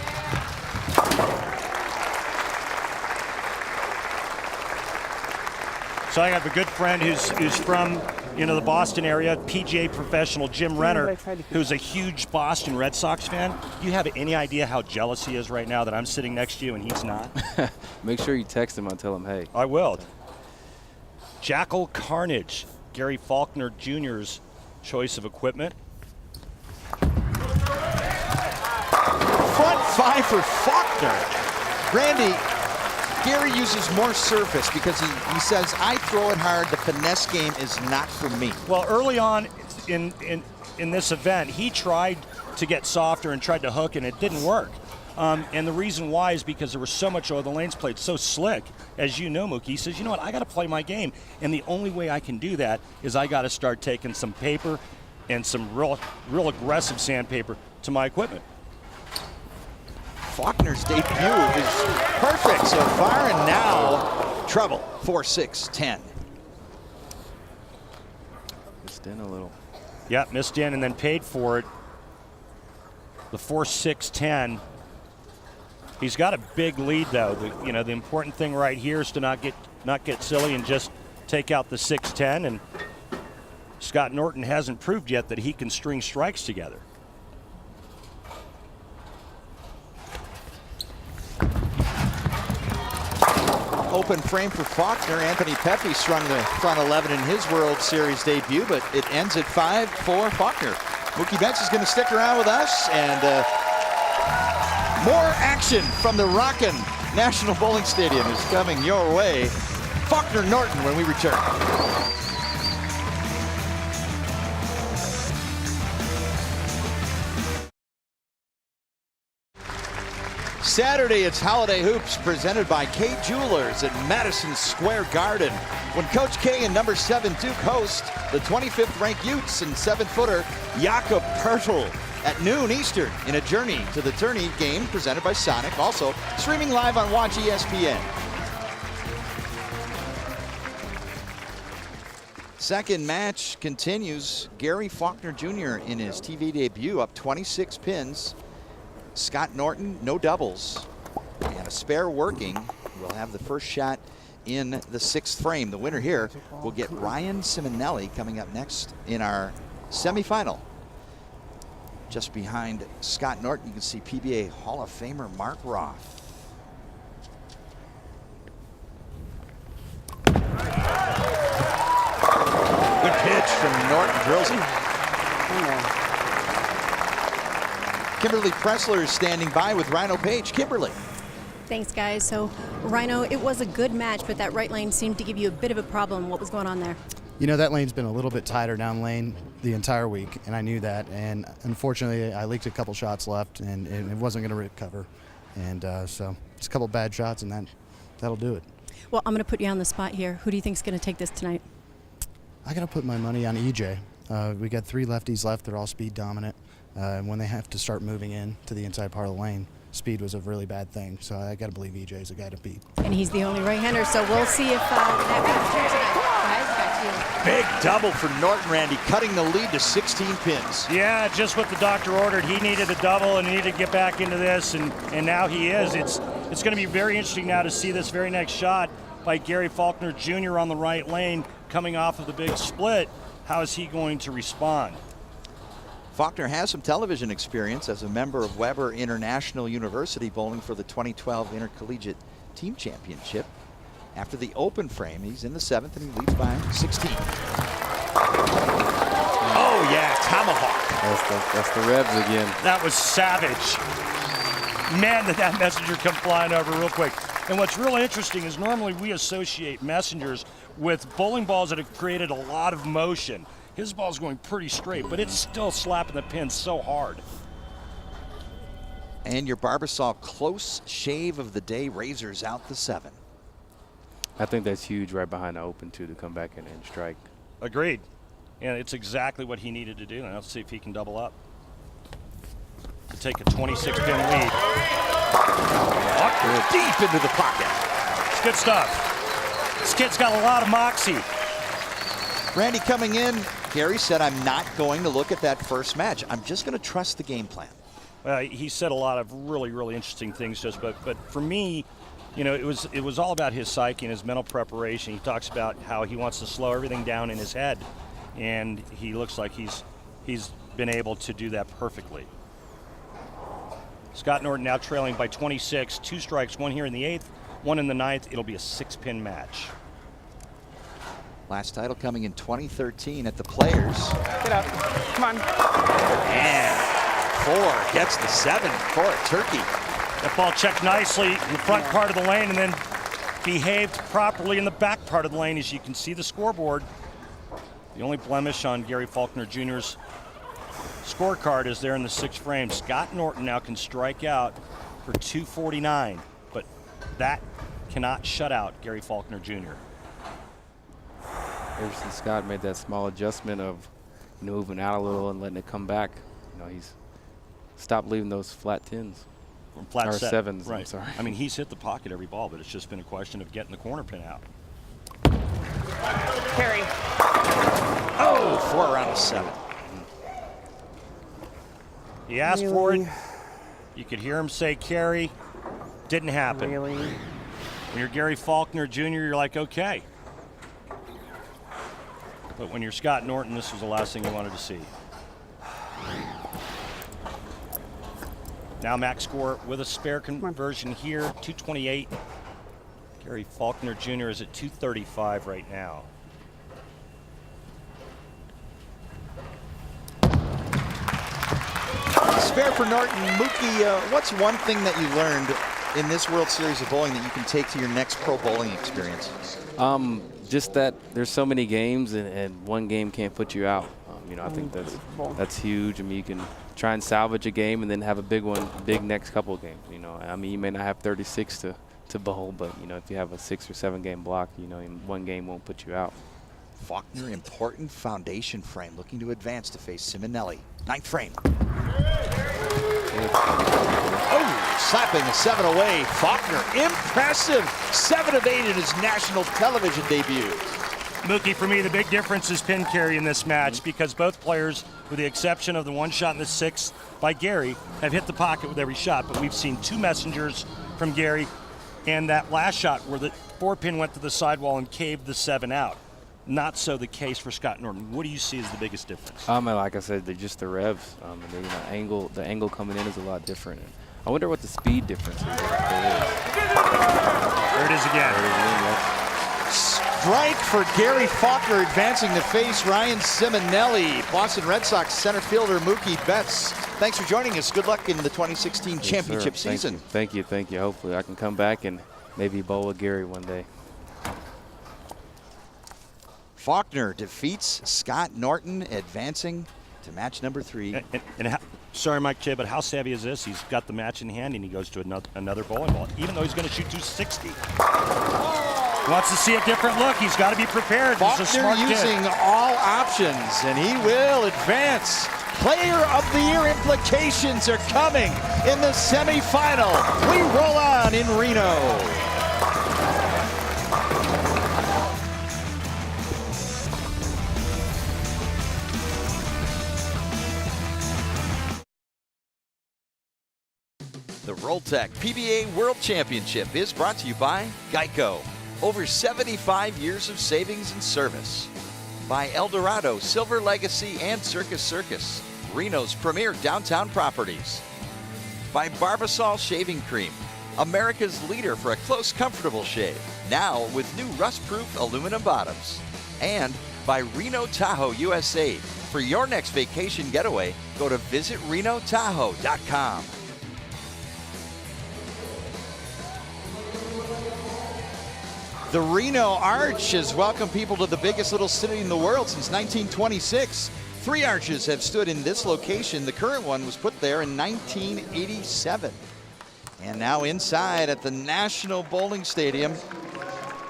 So I have a good friend who's from the Boston area, PGA professional Jim Renner, who's a huge Boston Red Sox fan. Do you have any idea how jealous he is right now that I'm sitting next to you and he's not? Make sure you text him and tell him, hey. I will. Jackal Carnage, Gary Faulkner Jr.'s choice of equipment. Front 5 for Faulkner. Randy, Gary uses more surface because he says, I throw it hard, the finesse game is not for me. Well, early on in this event, he tried to get softer and tried to hook, and it didn't work. And the reason why is because there was so much of the lanes played so slick. As you know, Mookie, he says, you know what, I got to play my game. And the only way I can do that is I got to start taking some paper and some real aggressive sandpaper to my equipment. Faulkner's debut is perfect so far, and now trouble. 4-6-10. Missed in a little. Yeah, missed in and then paid for it. The 4-6-10. He's got a big lead, though. The important thing right here is to not get silly and just take out the 6-10. And Scott Norton hasn't proved yet that he can string strikes together. open frame for Faulkner. Anthony Pepe strung the front 11 in his World Series debut, but it ends at 5 for Faulkner. Mookie Betts is going to stick around with us, and more action from the rockin' National Bowling Stadium is coming your way. Faulkner Norton when we return. Saturday, it's Holiday Hoops presented by K Jewelers at Madison Square Garden. When Coach K and number 7 Duke host the 25th ranked Utes and 7-footer Jakob Pertl at noon Eastern in a journey to the tourney game presented by Sonic. Also streaming live on Watch ESPN. Second match continues. Gary Faulkner Jr. in his TV debut up 26 pins. Scott Norton, no doubles, and a spare working. We'll have the first shot in the 6th frame. The winner here will get Ryan Ciminelli coming up next in our semifinal. Just behind Scott Norton, you can see PBA Hall of Famer Mark Roth. Good pitch from Norton, drills it. Kimberly Pressler is standing by with Rhino Page. Kimberly. Thanks, guys. So, Rhino, it was a good match, but that right lane seemed to give you a bit of a problem. What was going on there? You know, that lane's been a little bit tighter down lane the entire week, and I knew that. And unfortunately, I leaked a couple shots left, and it wasn't going to recover. And so it's a couple bad shots, and that'll do it. Well, I'm going to put you on the spot here. Who do you think is going to take this tonight? I got to put my money on EJ. We got 3 lefties left. They're all speed dominant. And when they have to start moving in to the inside part of the lane, speed was a really bad thing. So I got to believe EJ is a guy to beat. And he's the only right-hander, so we'll see if that comes true tonight. Guys, back to you. Big double for Norton, Randy, cutting the lead to 16 pins. Yeah, just what the doctor ordered. He needed a double and he needed to get back into this, and now he is. It's going to be very interesting now to see this very next shot by Gary Faulkner Jr. on the right lane coming off of the big split. How is he going to respond? Faulkner has some television experience as a member of Weber International University, bowling for the 2012 Intercollegiate Team Championship. After the open frame, he's in the 7th and he leads by 16. Oh yeah, tomahawk. That's the Rebs again. That was savage. Man, did that messenger come flying over real quick. And what's really interesting is normally we associate messengers with bowling balls that have created a lot of motion. His ball's going pretty straight, but it's still slapping the pin so hard. And your Barbasol close shave of the day, razors out the 7. I think that's huge right behind the open, too, to come back in and strike. Agreed. And it's exactly what he needed to do. And let's see if he can double up to take a 26-pin lead. Faulkner deep into the pocket. It's good stuff. This kid's got a lot of moxie. Randy coming in, Gary said, I'm not going to look at that first match. I'm just going to trust the game plan. He said a lot of really, really interesting things, but for me, you know, it was all about his psyche and his mental preparation. He talks about how he wants to slow everything down in his head, and he looks like he's been able to do that perfectly. Scott Norton now trailing by 26, 2 strikes, 1 here in the 8th, 1 in the 9th. It'll be a 6-pin match. Last title coming in 2013 at the Players. Get up. Come on. And 4 gets the 7 for a turkey. That ball checked nicely in the front part of the lane and then behaved properly in the back part of the lane. As you can see the scoreboard, the only blemish on Gary Faulkner Jr.'s scorecard is there in the 6th frame. Scott Norton now can strike out for 249, but that cannot shut out Gary Faulkner Jr. Ever since Scott made that small adjustment of moving out a little and letting it come back, you know, he's stopped leaving those flat 10s. From flat or 7s. Right. I'm sorry. I mean, he's hit the pocket every ball, but it's just been a question of getting the corner pin out. Carry. Oh, 4 around the 7. He asked for it. You could hear him say carry. Didn't happen. Really? When you're Gary Faulkner Jr., you're like, okay. But when you're Scott Norton, this was the last thing you wanted to see. Now max score with a spare conversion here, 228. Gary Faulkner Jr. is at 235 right now. Spare for Norton. Mookie, what's one thing that you learned in this World Series of bowling that you can take to your next pro bowling experience? Just that there's so many games, and one game can't put you out. I think that's huge. I mean, you can try and salvage a game and then have a big next couple of games. You may not have 36 to bowl, but if you have a 6 or 7 game block, one game won't put you out. Faulkner, important foundation frame, looking to advance to face Ciminelli. 9th frame. Oh, slapping a 7 away. Faulkner, impressive. 7 of 8 in his national television debut. Mookie, for me, the big difference is pin carry in this match because both players, with the exception of the one shot in the 6th by Gary, have hit the pocket with every shot. But we've seen 2 messengers from Gary, and that last shot where the 4-pin went to the sidewall and caved the 7 out. Not so the case for Scott Norton. What do you see as the biggest difference? Like I said, they're just the revs. The angle coming in is a lot different. I wonder what the speed difference is. There it is again. Strike for Gary Faulkner, advancing to face Ryan Ciminelli. Boston Red Sox center fielder Mookie Betts. Thanks for joining us. Good luck in the 2016 championship season. Thank you. Hopefully I can come back and maybe bowl with Gary one day. Faulkner defeats Scott Norton, advancing to match number 3. Sorry, Mike J, but how savvy is this? He's got the match in hand and he goes to another bowling ball, even though he's going to shoot 260. He wants to see a different look. He's got to be prepared. Faulkner He's a smart using kid. all options, and he will advance. Player of the Year implications are coming in the semifinal. We roll on in Reno. The Rolltech PBA World Championship is brought to you by Geico. Over 75 years of savings and service. By El Dorado, Silver Legacy, and Circus, Reno's premier downtown properties. By Barbasol Shaving Cream, America's leader for a close, comfortable shave, now with new rust-proof aluminum bottoms. And by Reno Tahoe USA. For your next vacation getaway, go to visitrenotahoe.com. The Reno Arch has welcomed people to the biggest little city in the world since 1926. 3 arches have stood in this location. The current one was put there in 1987. And now inside at the National Bowling Stadium,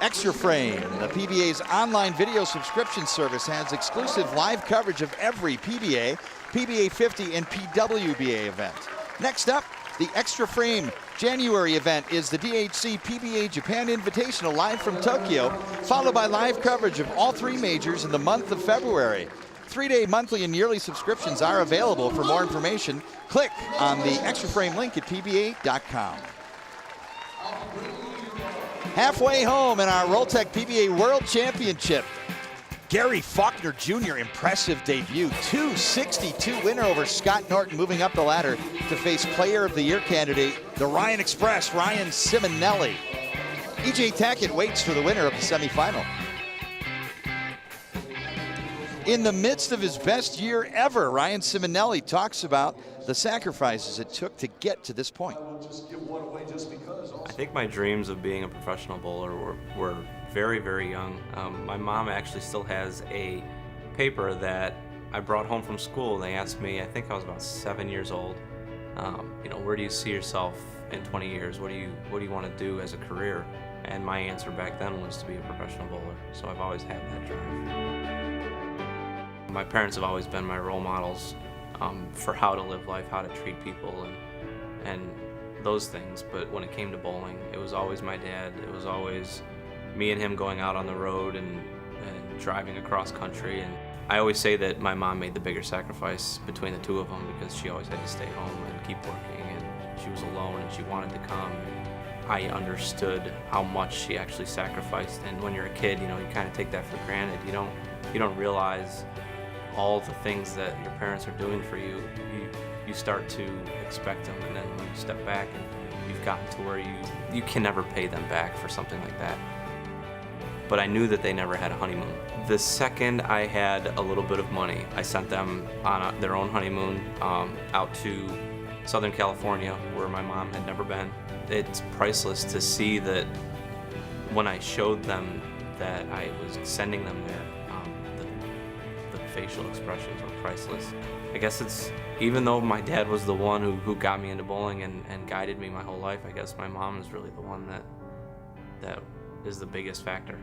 Extra Frame, the PBA's online video subscription service, has exclusive live coverage of every PBA, PBA 50, and PWBA event. Next up, the Extra Frame January event is the DHC PBA Japan Invitational live from Tokyo, followed by live coverage of all 3 majors in the month of February. 3-day monthly and yearly subscriptions are available. For more information, click on the Extra Frame link at pba.com. Halfway home in our Rolltech PBA World Championship, Gary Faulkner Jr., impressive debut. 262 winner over Scott Norton, moving up the ladder to face Player of the Year candidate, the Ryan Express, Ryan Ciminelli. E.J. Tackett waits for the winner of the semifinal. In the midst of his best year ever, Ryan Ciminelli talks about the sacrifices it took to get to this point. I think my dreams of being a professional bowler were very, very young. My mom actually still has a paper that I brought home from school. They asked me, I think I was about 7 years old, where do you see yourself in 20 years? What do you want to do as a career? And my answer back then was to be a professional bowler. So I've always had that drive. My parents have always been my role models for how to live life, how to treat people, and those things. But when it came to bowling, it was always my dad. It was always me and him going out on the road and driving across country. And I always say that my mom made the bigger sacrifice between the 2 of them because she always had to stay home and keep working, and she was alone and she wanted to come. I understood how much she actually sacrificed, and when you're a kid, you kind of take that for granted. You don't realize all the things that your parents are doing for you. You start to expect them, and then when you step back and you they've gotten to where you can never pay them back for something like that. But I knew that they never had a honeymoon. The second I had a little bit of money, I sent them on their own honeymoon out to Southern California, where my mom had never been. It's priceless to see that when I showed them that I was sending them there, the facial expressions were priceless. I guess it's, even though my dad was the one who got me into bowling and guided me my whole life, I guess my mom is really the one that is the biggest factor.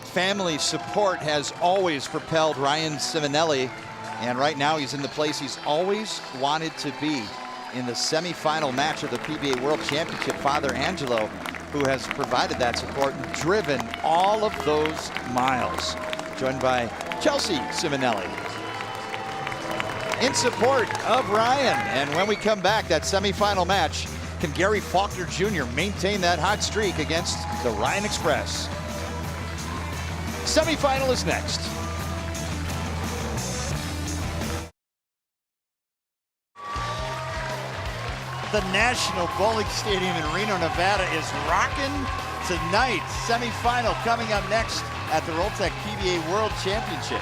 Family support has always propelled Ryan Ciminelli, and right now he's in the place he's always wanted to be, in the semifinal match of the PBA World Championship. Father Angelo, who has provided that support and driven all of those miles, joined by Chelsea Ciminelli in support of Ryan. And when we come back, that semifinal match, can Gary Faulkner Jr. maintain that hot streak against the Ryan Express? Semifinal is next. The National Bowling Stadium in Reno, Nevada is rocking tonight. Semifinal coming up next at the Rolltech PBA World Championship.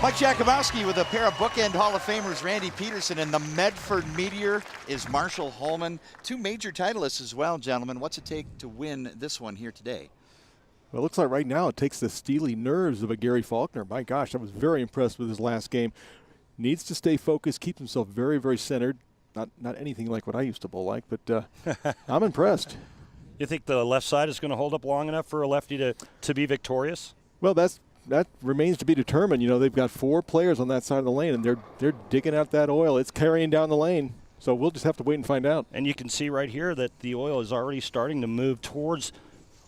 Mike Jakubowski with a pair of bookend Hall of Famers, Randy Peterson, and the Medford Meteor is Marshall Holman. Two major titleists as well, gentlemen. What's it take to win this one here today? Well, it looks like right now it takes the steely nerves of a Gary Faulkner. My gosh, I was very impressed with his last game. Needs to stay focused, keep himself very, very centered. Not anything like what I used to bowl like, but I'm impressed. You think the left side is going to hold up long enough for a lefty to be victorious? Well, that remains to be determined. You know, they've got 4 players on that side of the lane, and they're digging out that oil. It's carrying down the lane. So we'll just have to wait and find out. And you can see right here that the oil is already starting to move towards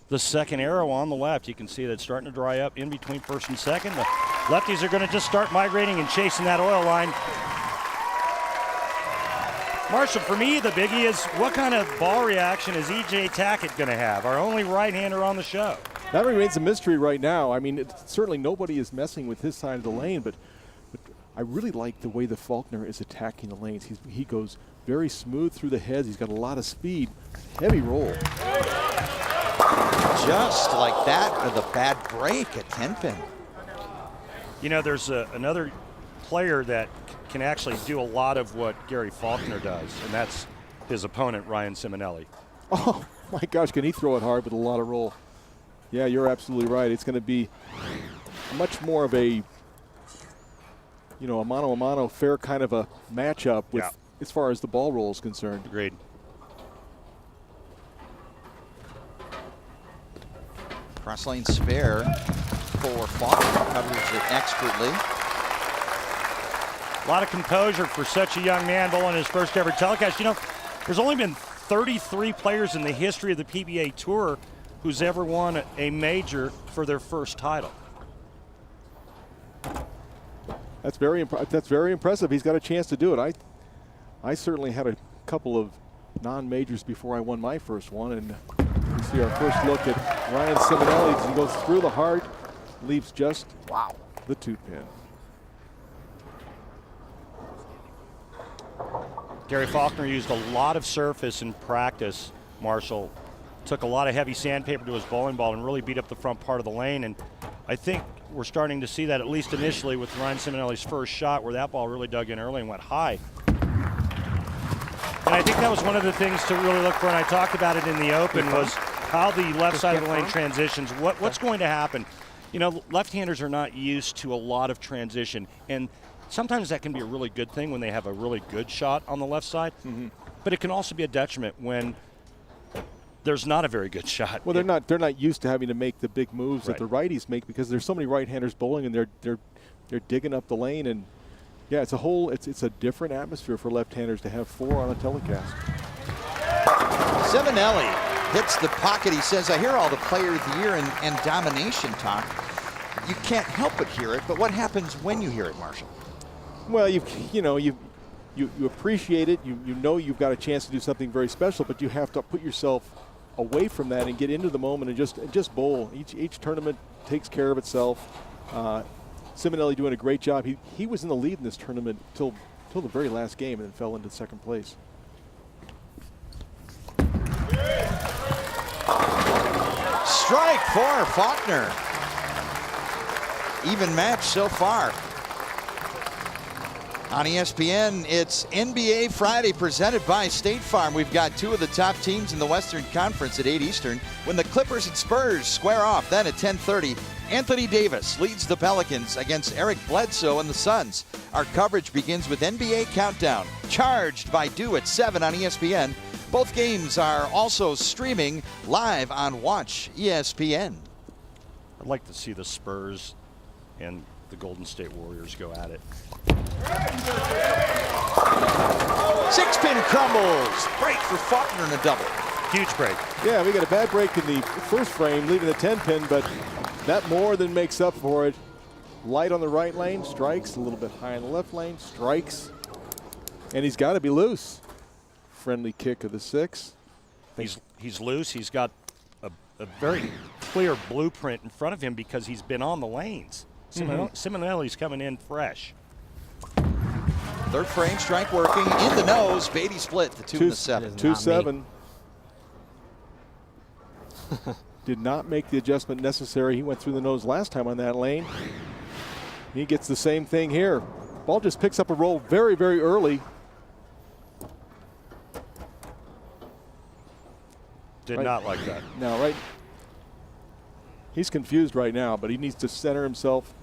the second arrow on the left. You can see that it's starting to dry up in between first and second. The lefties are going to just start migrating and chasing that oil line. Marshall, for me, the biggie is what kind of ball reaction is E.J. Tackett going to have, our only right-hander on the show? That remains a mystery right now. I mean, certainly nobody is messing with his side of the lane, but I really like the way the Faulkner is attacking the lanes. He goes very smooth through the heads. He's got a lot of speed. Heavy roll. Just like that with a bad break at 10-pin. You know, there's another player that can actually do a lot of what Gary Faulkner does, and that's his opponent, Ryan Ciminelli. Oh, my gosh, can he throw it hard with a lot of roll. Yeah, you're absolutely right. It's going to be much more of a, you know, a mano-a-mano fair kind of a matchup with as far as the ball roll is concerned. Agreed. Cross lane spare for Faulkner, covers it expertly. A lot of composure for such a young man bowling his first ever telecast. You know, there's only been 33 players in the history of the PBA Tour who's ever won a major for their first title. That's very impressive. He's got a chance to do it. I certainly had a couple of non-majors before I won my first one, and you see our first look at Ryan Ciminelli as he goes through the heart, leaves just the 2-pin. Gary Faulkner used a lot of surface in practice, Marshall. Took a lot of heavy sandpaper to his bowling ball and really beat up the front part of the lane. And I think we're starting to see that, at least initially, with Ryan Ciminelli's first shot, where that ball really dug in early and went high. And I think that was one of the things to really look for, and I talked about it in the Open, was how the left side of the lane transitions. What's going to happen? You know, left-handers are not used to a lot of transition, and sometimes that can be a really good thing when they have a really good shot on the left side, but it can also be a detriment when there's not a very good shot. Well, they're not used to having to make the big moves that the righties make, because there's so many right-handers bowling, and they're digging up the lane, and yeah, it's a different atmosphere for left-handers to have 4 on a telecast. Ciminelli hits the pocket. He says, "I hear all the Player of the Year and domination talk. You can't help but hear it, but what happens when you hear it, Marshall?" Well, you appreciate it. You know you've got a chance to do something very special, but you have to put yourself away from that and get into the moment and just bowl. Each tournament takes care of itself. Ciminelli doing a great job. He was in the lead in this tournament till until the very last game and then fell into second place. Strike for Faulkner. Even match so far. On ESPN, it's NBA Friday presented by State Farm. We've got two of the top teams in the Western Conference at 8 Eastern when the Clippers and Spurs square off. Then at 10:30, Anthony Davis leads the Pelicans against Eric Bledsoe and the Suns. Our coverage begins with NBA Countdown, charged by Dew at 7 on ESPN. Both games are also streaming live on Watch ESPN. I'd like to see the Spurs and the Golden State Warriors go at it. 6-pin crumbles. Break for Faulkner and a double. Huge break. Yeah, we got a bad break in the first frame, leaving the 10-pin, but that more than makes up for it. Light on the right lane, strikes. A little bit high on the left lane, strikes. And he's got to be loose. Friendly kick of the 6. He's loose. He's got a very clear blueprint in front of him because he's been on the lanes. Ciminelli's coming in fresh. Third frame, strike working, in the nose. Beatty split, the 2 and the 7. 2-7. Did not make the adjustment necessary. He went through the nose last time on that lane. He gets the same thing here. Ball just picks up a roll very, very early. Did not like that. No, right. He's confused right now, but he needs to center himself,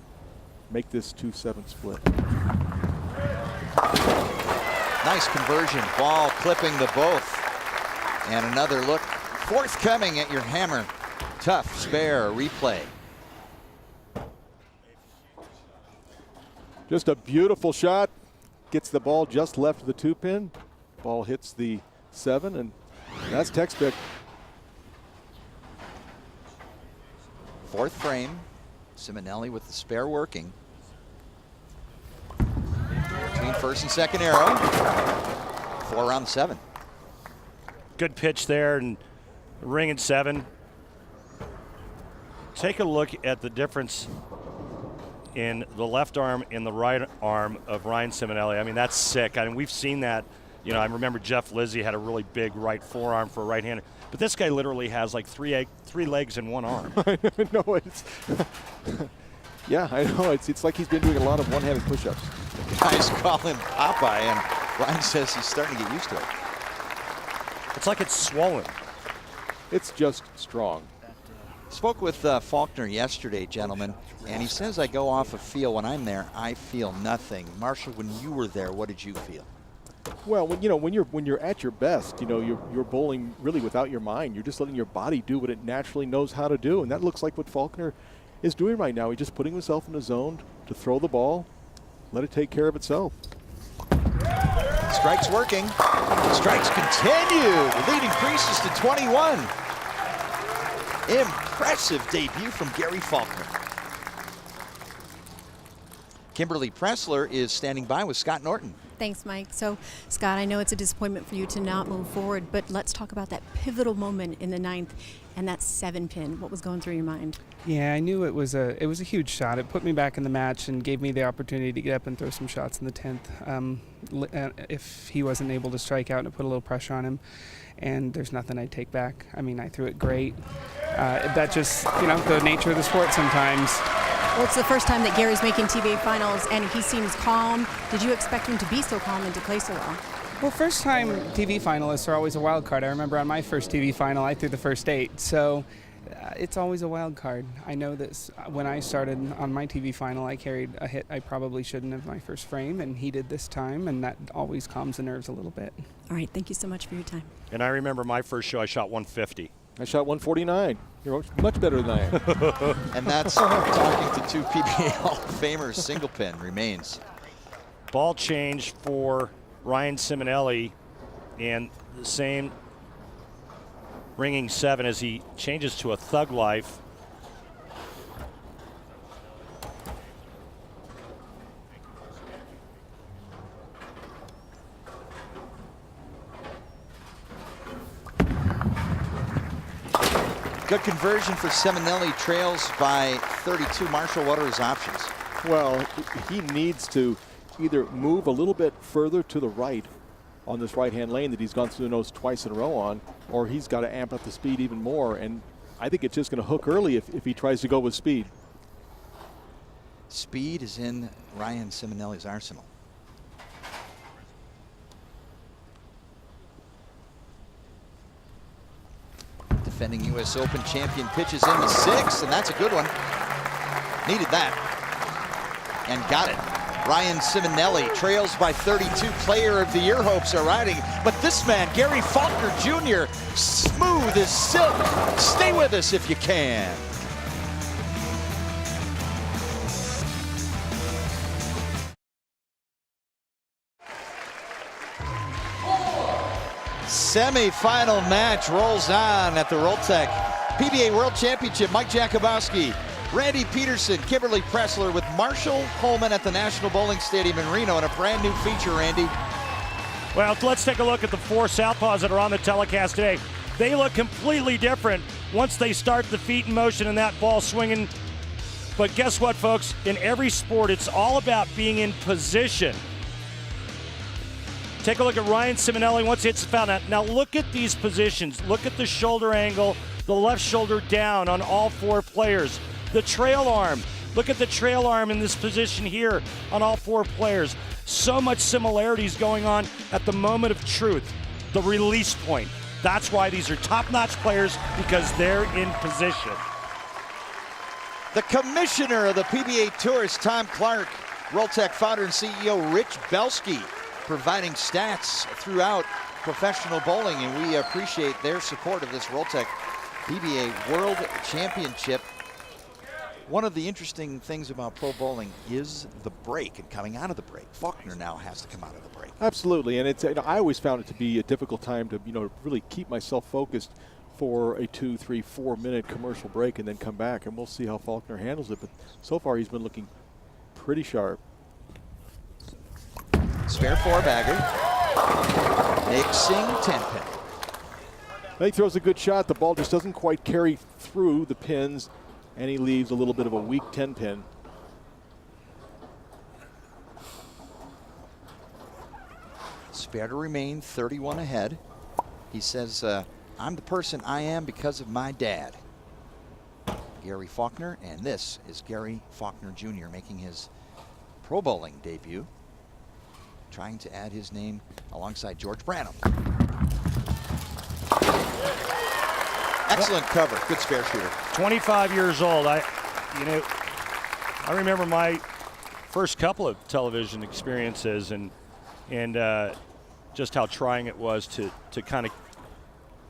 make this 2-7 split. Nice conversion. Ball clipping the both. And another look forthcoming at your hammer. Tough spare replay. Just a beautiful shot. Gets the ball just left of the 2-pin. Ball hits the 7, and that's textbook. Fourth frame. Ciminelli with the spare working. Between first and second arrow. 4 around the 7. Good pitch there, and ring and 7. Take a look at the difference in the left arm and the right arm of Ryan Ciminelli. I mean, that's sick. I mean, we've seen that. You know, I remember Jeff Lizzie had a really big right forearm for a right-hander. But this guy literally has like three legs and one arm. I know it's. Yeah, I know. It's like he's been doing a lot of one-handed push-ups. Guys call him Popeye, and Ryan says he's starting to get used to it. It's like it's swollen. It's just strong. Spoke with Faulkner yesterday, gentlemen, and he says I go off a feel. When I'm there, I feel nothing. Marshall, when you were there, what did you feel? Well, when you're at your best, you're bowling really without your mind. You're just letting your body do what it naturally knows how to do, and that looks like what Faulkner is doing right now. He's just putting himself in a zone to throw the ball, let it take care of itself. Strikes working. Strikes continue. The lead increases to 21. Impressive debut from Gary Faulkner. Kimberly Pressler is standing by with Scott Norton. Thanks, Mike. So, Scott, I know it's a disappointment for you to not move forward, but let's talk about that pivotal moment in the 9th and that 7-pin. What was going through your mind? Yeah, I knew it was a huge shot. It put me back in the match and gave me the opportunity to get up and throw some shots in the 10th. If he wasn't able to strike out, it put a little pressure on him, and there's nothing I'd take back. I mean, I threw it great. That just, the nature of the sport sometimes. Well, it's the first time that Gary's making PBA finals, and he seems calm. Did you expect him to be so calm and to play so well? Well, first-time TV finalists are always a wild card. I remember on my first TV final, I threw the first 8. So it's always a wild card. I know that when I started on my TV final, I carried a hit I probably shouldn't have my first frame, and he did this time, and that always calms the nerves a little bit. All right, thank you so much for your time. And I remember my first show, I shot 150. I shot 149. You're much better than I am. And that's talking to two PBA Hall of Famers. Single pin remains. Ball change for Ryan Ciminelli, and the same ringing 7 as he changes to a Thug Life. Good conversion for Ciminelli, trails by 32. Marshall, what are his options? Well, he needs to either move a little bit further to the right on this right-hand lane that he's gone through the nose twice in a row on, or he's got to amp up the speed even more. And I think it's just going to hook early if he tries to go with speed. Speed is in Ryan Ciminelli's arsenal. Defending U.S. Open champion pitches in the 6, and that's a good one. Needed that. And got it. Ryan Ciminelli trails by 32. Player of the Year hopes are riding. But this man, Gary Faulkner Jr., smooth as silk. Stay with us if you can. Semi-final match rolls on at the Rolltech PBA World Championship. Mike Jakubowski, Randy Peterson, Kimberly Pressler with Marshall Holman at the National Bowling Stadium in Reno, and a brand new feature, Randy. Well, let's take a look at the 4 southpaws that are on the telecast today. They look completely different once they start the feet in motion and that ball swinging. But guess what, folks? In every sport, it's all about being in position. Take a look at Ryan Ciminelli once he hits the foul. Now look at these positions. Look at the shoulder angle, the left shoulder down on all 4 players. The trail arm. Look at the trail arm in this position here on all 4 players. So much similarities going on at the moment of truth, the release point. That's why these are top-notch players, because they're in position. The commissioner of the PBA Tour is Tom Clark. Rolltech founder and CEO Rich Belsky providing stats throughout professional bowling, and we appreciate their support of this Rolltech PBA World Championship. One of the interesting things about pro bowling is the break, and coming out of the break. Faulkner now has to come out of the break. Absolutely, and it's, I always found it to be a difficult time to really keep myself focused for a 2, 3, 4 minute commercial break and then come back, and we'll see how Faulkner handles it. But so far he's been looking pretty sharp. Spare 4-bagger. Mixing 10-pin. He throws a good shot. The ball just doesn't quite carry through the pins, and he leaves a little bit of a weak 10-pin. Spare to remain 31 ahead. He says, I'm the person I am because of my dad. Gary Faulkner, and this is Gary Faulkner Jr. making his pro bowling debut, trying to add his name alongside George Branham. Excellent cover, good spare shooter. 25 years old. I remember my first couple of television experiences, and just how trying it was to kind of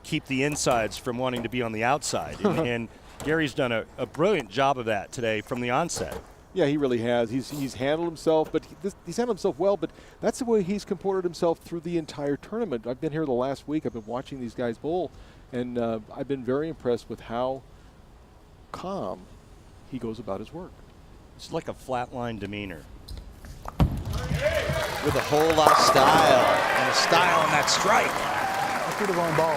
keep the insides from wanting to be on the outside. and Gary's done a brilliant job of that today from the onset. Yeah, he really has. He's handled himself, but he's handled himself well, but that's the way he's comported himself through the entire tournament. I've been here the last week. I've been watching these guys bowl, and I've been very impressed with how calm he goes about his work. It's like a flatline demeanor. With a whole lot of style, and a style in that strike. Through the wrong ball.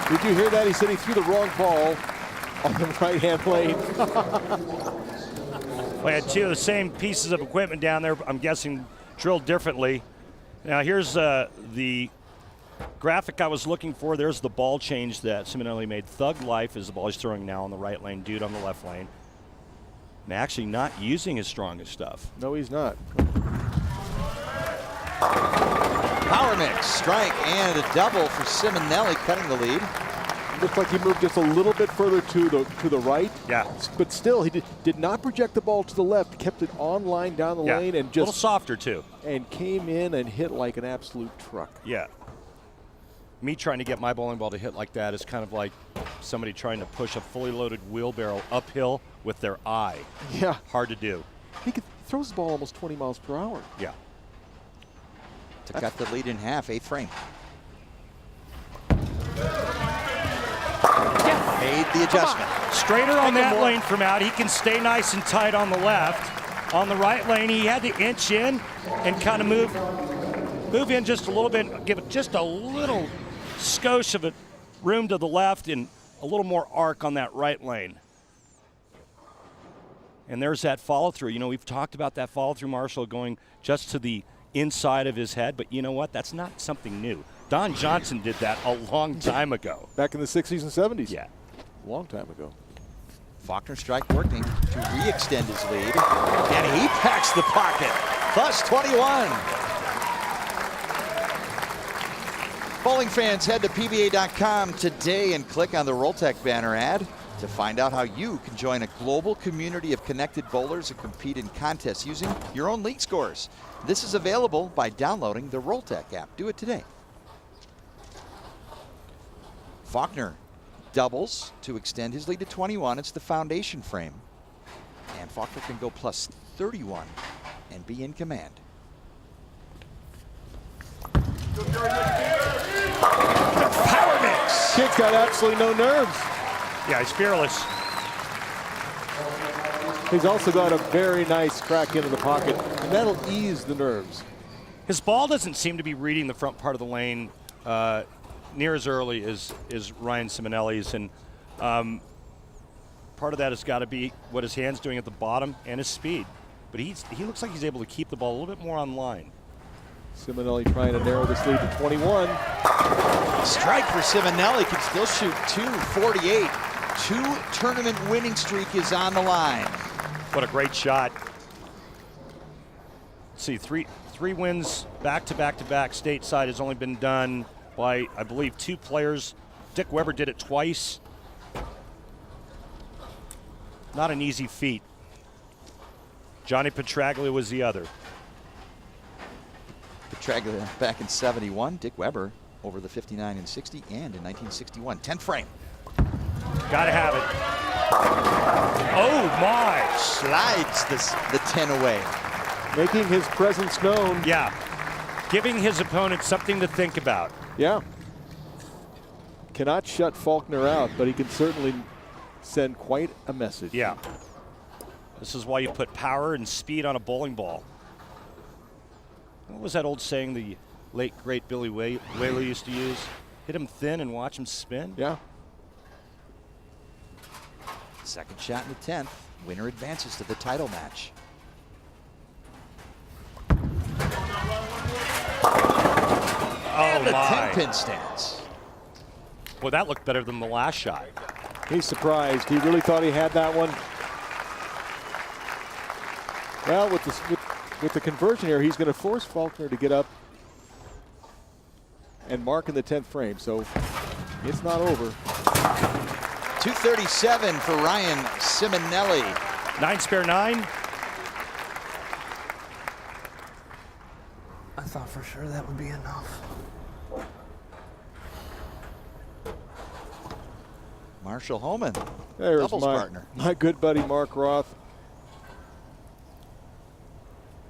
Did you hear that? He said he threw the wrong ball on the right-hand lane. We had 2 of the same pieces of equipment down there, I'm guessing drilled differently. Now here's the graphic I was looking for. There's the ball change that Ciminelli made. Thug Life is the ball he's throwing now on the right lane, Dude on the left lane. And actually not using his strongest stuff. No, he's not. Power mix, strike, and a double for Ciminelli, cutting the lead. Looks like he moved just a little bit further to the right. Yeah. But still, he did not project the ball to the left. Kept it on line down the lane, and just a little softer too. And came in and hit like an absolute truck. Yeah. Me trying to get my bowling ball to hit like that is kind of like somebody trying to push a fully loaded wheelbarrow uphill with their eye. Yeah. Hard to do. He throws the ball almost 20 miles per hour. Yeah. To cut the lead in half, 8th frame. Made the adjustment. Straighter on that lane from out. He can stay nice and tight on the left. On the right lane, he had to inch in and kind of move in just a little bit, give it just a little skosh of it room to the left and a little more arc on that right lane. And there's that follow-through. You know, we've talked about that follow-through, Marshall, going just to the inside of his head, but you know what? That's not something new. Don Johnson did that a long time ago. Back in the 60s and 70s. Yeah. A long time ago. Faulkner strike working to re-extend his lead. And he packs the pocket. Plus 21. Bowling fans, head to PBA.com today and click on the Rolltech banner ad to find out how you can join a global community of connected bowlers and compete in contests using your own league scores. This is available by downloading the Rolltech app. Do it today. Faulkner doubles to extend his lead to 21. It's the foundation frame. And Faulkner can go plus 31 and be in command. Power mix. Kid's got absolutely no nerves. Yeah, he's fearless. He's also got a very nice crack into the pocket, and that'll ease the nerves. His ball doesn't seem to be reading the front part of the lane near as early as Ryan Ciminelli's, and part of that has got to be what his hand's doing at the bottom and his speed. But he looks like he's able to keep the ball a little bit more on line. Ciminelli trying to narrow this lead to 21. Strike for Ciminelli, can still shoot 248. 2-tournament winning streak is on the line. What a great shot. Let's see, three wins back to back stateside has only been done by, I believe, 2 players. Dick Weber did it twice. Not an easy feat. Johnny Petraglia was the other. Petraglia back in 71. Dick Weber over the 59 and 60 and in 1961. 10 frame. Gotta have it. Oh my! Slides the 10 away. Making his presence known. Yeah. Giving his opponent something to think about. Yeah. Cannot shut Faulkner out, but he can certainly send quite a message. Yeah. This is why you put power and speed on a bowling ball. What was that old saying the late, great Billy Whaley used to use? Hit him thin and watch him spin? Yeah. Second shot in the 10th. Winner advances to the title match. And the 10-pin stance. Well, that looked better than the last shot. He's surprised. He really thought he had that one. Well, with the conversion here, he's going to force Faulkner to get up and mark in the 10th frame. So it's not over. 237 for Ryan Ciminelli. 9 spare 9. I thought for sure that would be enough. Marshall Homan, There's doubles partner. My good buddy Mark Roth.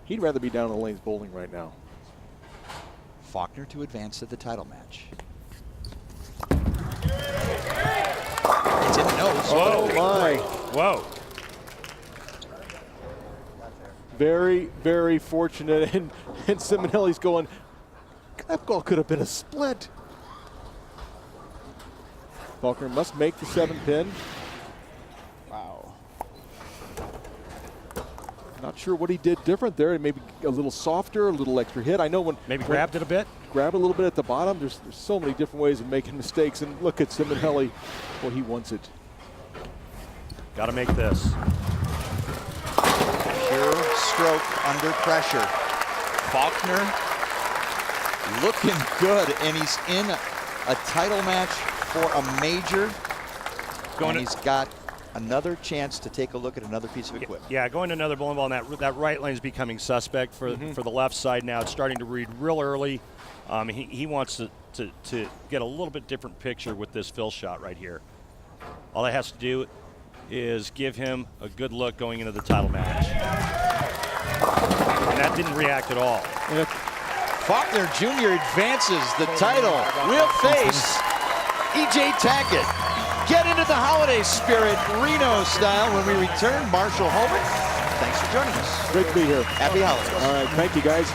He'd rather be down in the lanes bowling right now. Faulkner to advance to the title match. It's in the nose. Oh my. Whoa. Very, very fortunate. And Ciminelli's going, that ball could have been a split. Faulkner must make the 7-pin. Wow. Not sure what he did different there. Maybe a little softer, a little extra hit. I know when maybe grabbed it a bit. Grab a little bit at the bottom. There's so many different ways of making mistakes. And look at Ciminelli. Well, he wants it. Got to make this. Pure stroke under pressure. Faulkner looking good, and he's in a title match for a major. And he's got another chance to take a look at another piece of equipment. Yeah, going to another bowling ball, and that right lane is becoming suspect for the left side now. It's starting to read real early. He wants to get a little bit different picture with this fill shot right here. All he has to do is give him a good look going into the title match. And that didn't react at all. Faulkner Jr. advances the title. We'll face E.J. Tackett. Get into the holiday spirit, Rhino style, when we return. Marshall Homan, thanks for joining us. Great to be here. Happy holidays. All right, thank you, guys.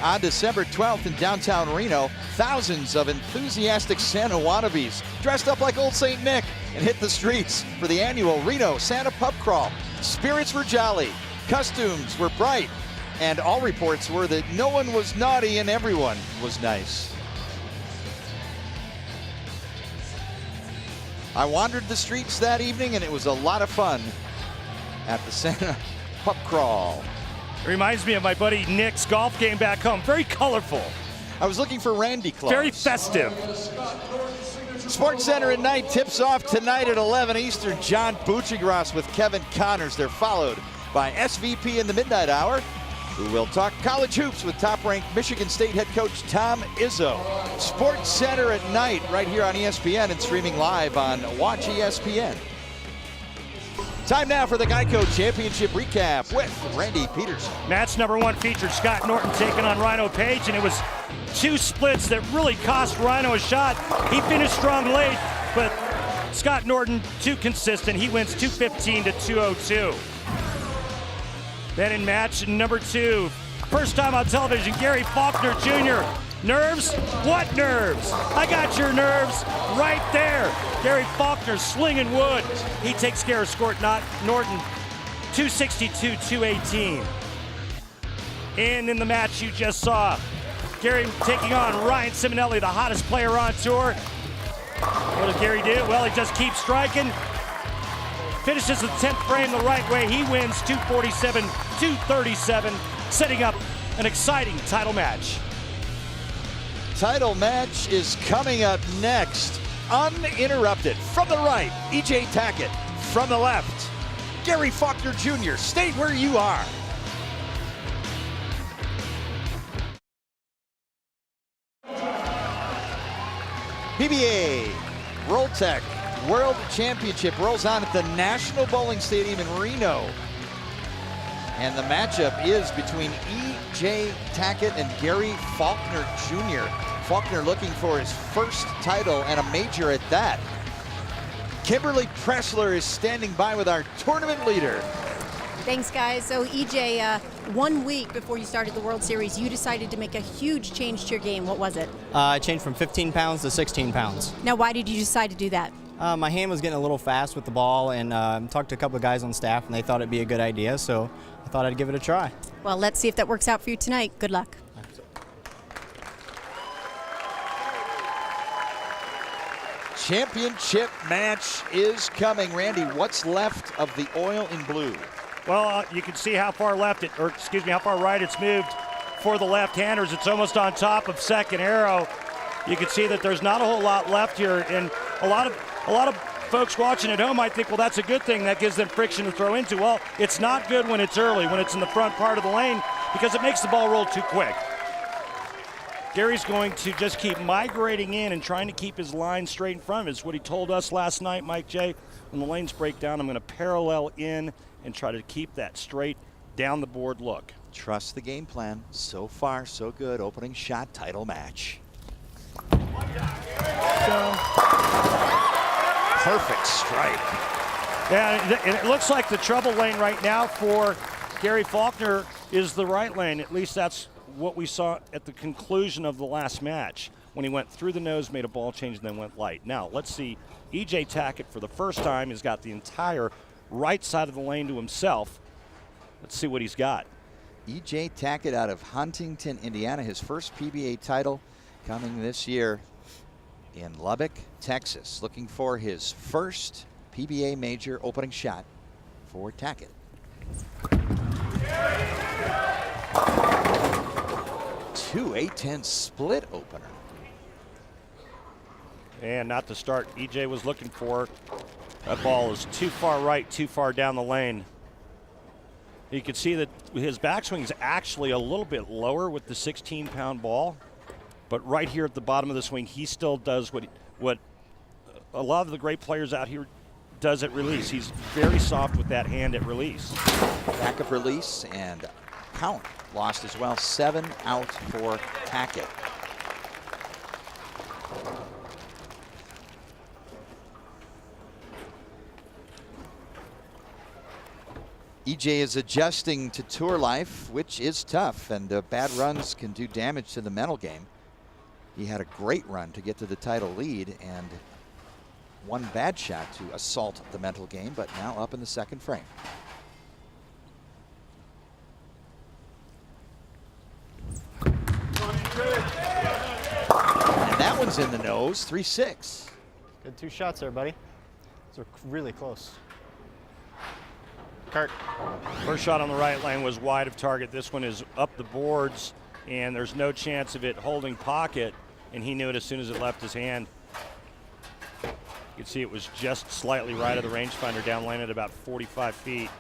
On December 12th in downtown Reno, thousands of enthusiastic Santa wannabes dressed up like Old St. Nick and hit the streets for the annual Reno Santa Pub Crawl. Spirits were jolly, costumes were bright, and all reports were that no one was naughty and everyone was nice. I wandered the streets that evening and it was a lot of fun at the Santa Pub Crawl. It reminds me of my buddy Nick's golf game back home. Very colorful. I was looking for Randy Claus. Very festive. Sports Center at night tips off tonight at 11 Eastern. John Buccigross with Kevin Connors. They're followed by SVP in the midnight hour, who will talk college hoops with top-ranked Michigan State head coach Tom Izzo. Sports Center at night right here on ESPN and streaming live on Watch ESPN. Time now for the Geico Championship recap with Randy Peterson. Match number 1 featured Scott Norton taking on Rhino Page, and it was 2 splits that really cost Rhino a shot. He finished strong late, but Scott Norton too consistent. He wins 215 to 202. Then in match number 2, first time on television, Gary Faulkner Jr. Nerves? What nerves? I got your nerves right there. Gary Faulkner slinging wood. He takes care of Scott Norton, 262-218. And in the match you just saw, Gary taking on Ryan Ciminelli, the hottest player on tour. What does Gary do? Well, he just keeps striking. Finishes the 10th frame the right way. He wins 247-237, setting up an exciting title match. Title match is coming up next. Uninterrupted from the right, E.J. Tackett. From the left, Gary Faulkner Jr. Stay where you are. PBA Rolltech World Championship rolls on at the National Bowling Stadium in Reno. And the matchup is between E.J. Tackett and Gary Faulkner Jr. Faulkner looking for his first title and a major at that. Kimberly Pressler is standing by with our tournament leader. Thanks, guys. So, EJ, 1 week before you started the World Series, you decided to make a huge change to your game. What was it? I changed from 15 pounds to 16 pounds. Now, why did you decide to do that? My hand was getting a little fast with the ball, and talked to a couple of guys on staff, and they thought it'd be a good idea, so I thought I'd give it a try. Well, let's see if that works out for you tonight. Good luck. Championship match is coming. Randy, what's left of the oil in blue? Well, you can see how far left it, or excuse me, how far right it's moved for the left-handers. It's almost on top of second arrow. You can see that there's not a whole lot left here, and a lot of folks watching at home might think, well, that's a good thing. That gives them friction to throw into. Well, it's not good when it's early, when it's in the front part of the lane, because it makes the ball roll too quick. Gary's going to just keep migrating in and trying to keep his line straight in front of him. It's what he told us last night, Mike J. When the lanes break down, I'm going to parallel in and try to keep that straight down the board look. Trust the game plan. So far, so good. Opening shot, title match. Perfect strike. Yeah, and it looks like the trouble lane right now for Gary Faulkner is the right lane. At least that's what we saw at the conclusion of the last match when he went through the nose, made a ball change, and then went light. Now, let's see. E.J. Tackett, for the first time, has got the entire right side of the lane to himself. Let's see what he's got. E.J. Tackett out of Huntington, Indiana, his first PBA title coming this year in Lubbock, Texas. Looking for his first PBA major. Opening shot for Tackett. 2-8-10 split opener. And not the start EJ was looking for. That ball is too far right, too far down the lane. You can see that his backswing is actually a little bit lower with the 16-pound ball. But right here at the bottom of the swing, he still does what a lot of the great players out here does at release. He's very soft with that hand at release. Back of release and count lost as well. 7 out for Tackett. EJ is adjusting to tour life, which is tough, and bad runs can do damage to the mental game. He had a great run to get to the title lead and one bad shot to assault the mental game, but now up in the second frame. And that one's in the nose, 3-6. Good 2 shots there, buddy. Those are really close. Kurt. First shot on the right lane was wide of target. This one is up the boards, and there's no chance of it holding pocket, and he knew it as soon as it left his hand. You can see it was just slightly right of the rangefinder, down lane at about 45 feet.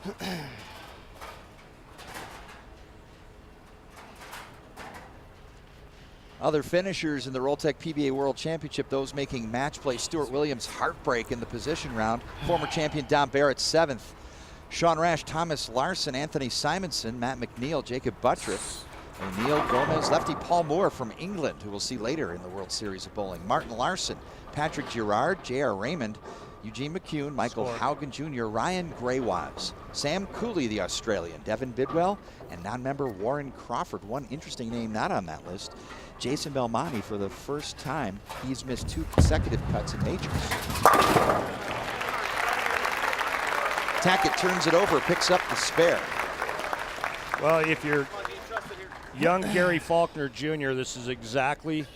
Other finishers in the Rolltech PBA World Championship, those making match play. Stuart Williams' heartbreak in the position round. Former champion Don Barrett, 7th. Sean Rash, Thomas Larson, Anthony Simonson, Matt McNeil, Jacob Buttrick, O'Neill Gomez, lefty Paul Moore from England, who we'll see later in the World Series of Bowling. Martin Larson, Patrick Girard, J.R. Raymond, Eugene McCune, Michael Haugen Jr., Ryan Graywaz, Sam Cooley, the Australian, Devin Bidwell, and non-member Warren Crawford. One interesting name not on that list, Jason Belmonte. For the first time, he's missed 2 consecutive cuts in majors. Tackett turns it over, picks up the spare. Well, if you're young Gary Faulkner Jr., this is exactly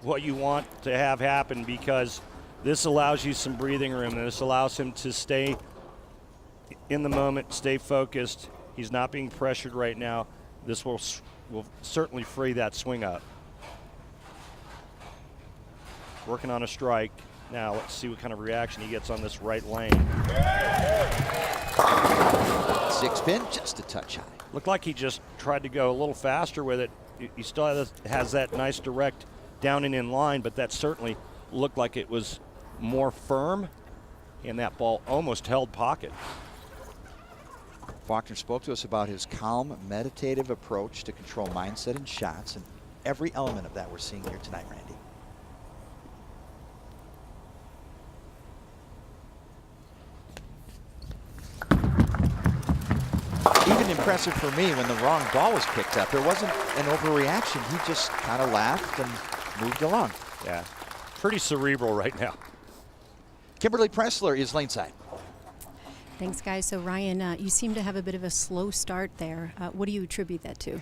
what you want to have happen, because this allows you some breathing room, and this allows him to stay in the moment, stay focused. He's not being pressured right now. This will certainly free that swing up. Working on a strike. Now let's see what kind of reaction he gets on this right lane. 6 pin, just a touch high. Looked like he just tried to go a little faster with it. He still has that nice direct down and in line, but that certainly looked like it was more firm, and that ball almost held pocket. Faulkner spoke to us about his calm, meditative approach to control mindset and shots, and every element of that we're seeing here tonight, Randy. Even impressive for me when the wrong ball was picked up. There wasn't an overreaction. He just kind of laughed and moved along. Yeah, pretty cerebral right now. Kimberly Pressler is laneside. Thanks, guys. So, Ryan, you seem to have a bit of a slow start there. What do you attribute that to?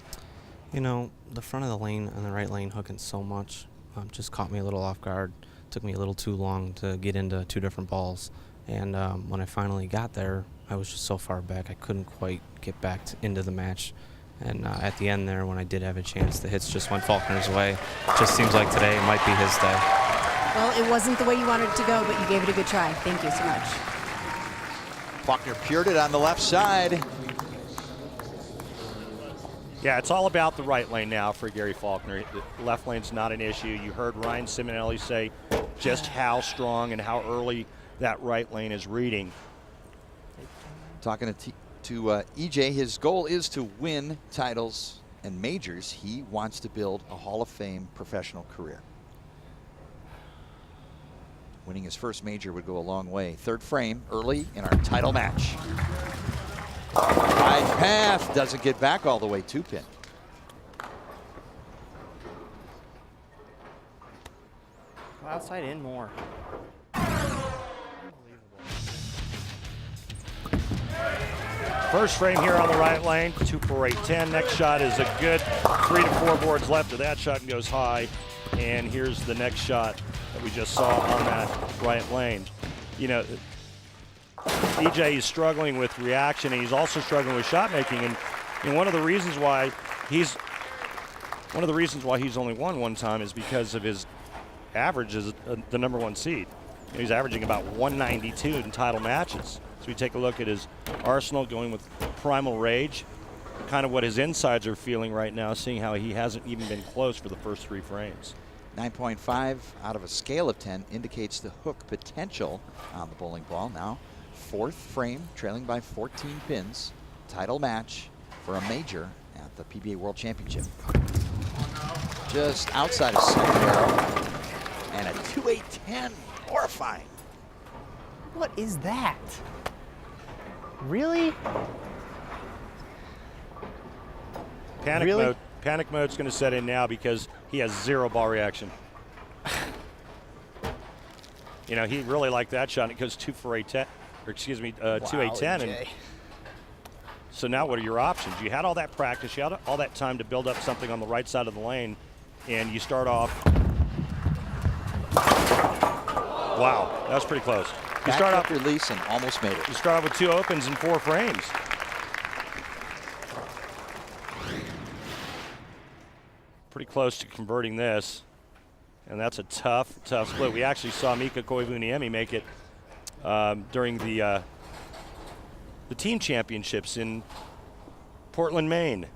You know, the front of the lane and the right lane hooking so much just caught me a little off guard. Took me a little too long to get into 2 different balls. And when I finally got there, I was just so far back, I couldn't quite get back into the match. And at the end there, when I did have a chance, the hits just went Faulkner's way. It just seems like today might be his day. Well, it wasn't the way you wanted it to go, but you gave it a good try. Thank you so much. Faulkner pured it on the left side. Yeah, it's all about the right lane now for Gary Faulkner. The left lane's not an issue. You heard Ryan Ciminelli say just how strong and how early that right lane is reading. Talking to EJ, his goal is to win titles and majors. He wants to build a Hall of Fame professional career. Winning his first major would go a long way. 3rd frame early in our title match. Wide path, doesn't get back all the way, 2 pin. Go outside in more. First frame here on the right lane, 2 for 8-10. Next shot is a good 3 to 4 boards left of that shot and goes high. And here's the next shot that we just saw on that right lane. You know, EJ is struggling with reaction, and he's also struggling with shot making. And one of the reasons why he's only won 1 time is because of his average as the #1 seed. He's averaging about 192 in title matches. So we take a look at his arsenal, going with Primal Rage, kind of what his insides are feeling right now, seeing how he hasn't even been close for the first 3 frames. 9.5 out of a scale of 10 indicates the hook potential on the bowling ball. Now 4th frame, trailing by 14 pins. Title match for a major at the PBA World Championship. Just outside of center arrow. And a 2-8-10, horrifying. What is that? Really? Panic mode's going to set in now because he has 0 ball reaction. You know, he really liked that shot. It goes 2 for a 10, or excuse me, 2 a 10. And so now what are your options? You had all that practice, you had all that time to build up something on the right side of the lane, and you start off. Wow, that was pretty close. You start off release and almost made it. You start off with 2 opens and 4 frames. Pretty close to converting this, and that's a tough split. We actually saw Mika Koivuniemi make it during the team championships in Portland, Maine.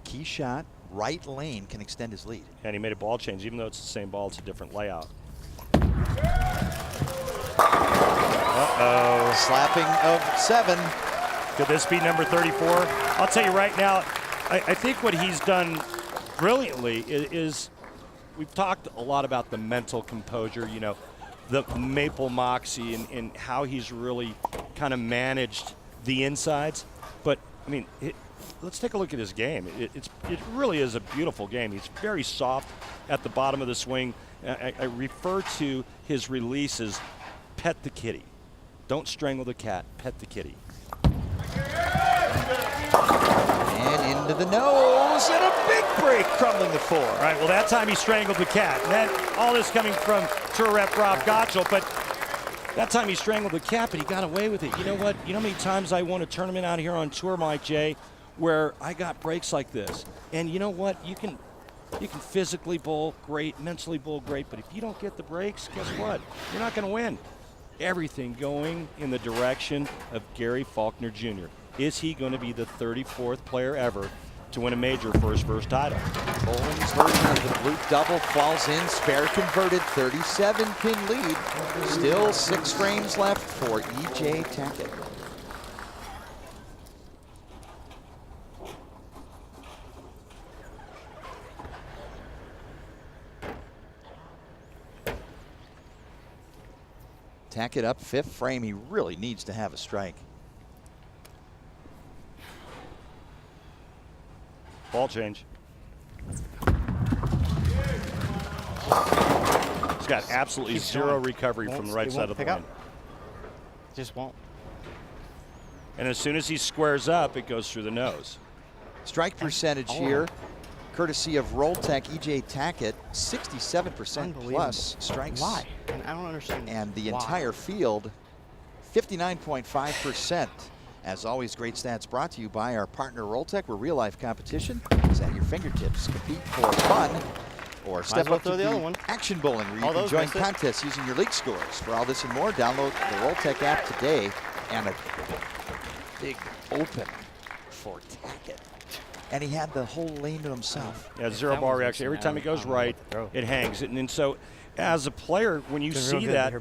Key shot, right lane can extend his lead. And he made a ball change, even though it's the same ball, it's a different layout. Uh-oh. Slapping of 7. Could this be number 34? I'll tell you right now, I think what he's done brilliantly is we've talked a lot about the mental composure, you know, the maple moxie and how he's really kind of managed the insides. But, I mean, let's take a look at his game. It really is a beautiful game. He's very soft at the bottom of the swing. I refer to his release as pet the kitty. Don't strangle the cat, pet the kitty. And into the nose, and a big break, crumbling the 4. All right, well, that time he strangled the cat. And then all this coming from tour rep Rob Gottschall, but that time he strangled the cat, but he got away with it. You know what? You know how many times I won a tournament out here on tour, Mike J., where I got breaks like this. And you know what? You can physically bowl great, mentally bowl great, but if you don't get the breaks, guess what? You're not going to win. Everything going in the direction of Gary Faulkner Jr. Is he going to be the 34th player ever to win a major for his first title? Bowling's version of the blue double falls in, spare converted, 37-pin lead. Still 6 frames left for E.J. Tackett. Tackett up 5th frame. He really needs to have a strike. Ball change. He's got absolutely zero recovery from the right side of the lane. Just won't. And as soon as he squares up, it goes through the nose. Strike percentage here, courtesy of Rolltech E.J. Tackett, 67% plus strikes. Why? I don't understand. And the entire field, 59.5%. As always, great stats brought to you by our partner Rolltech, where real-life competition is at your fingertips. Compete for fun or step up to the action bowling, where you can join contests using your league scores. For all this and more, download the Rolltech app today. And a big open for Tackett. And he had the whole lane to himself. Yeah, zero ball reaction. Every time it goes right, it hangs. And so, as a player, when you see that,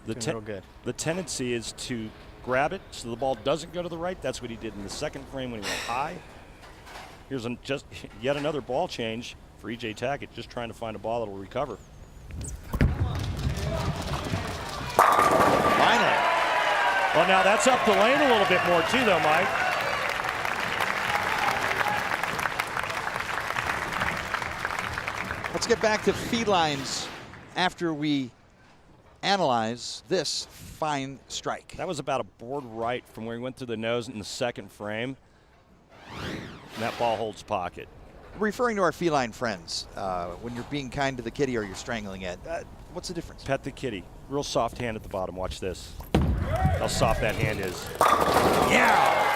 the tendency is to grab it so the ball doesn't go to the right. That's what he did in the second frame when he went high. Here's just yet another ball change for E.J. Tackett, just trying to find a ball that will recover. Finally. Well, now that's up the lane a little bit more too, though, Mike. Let's get back to felines after we analyze this fine strike. That was about a board right from where he went through the nose in the second frame. And that ball holds pocket. Referring to our feline friends, when you're being kind to the kitty or you're strangling it, what's the difference? Pet the kitty. Real soft hand at the bottom. Watch this. How soft that hand is. Yeah!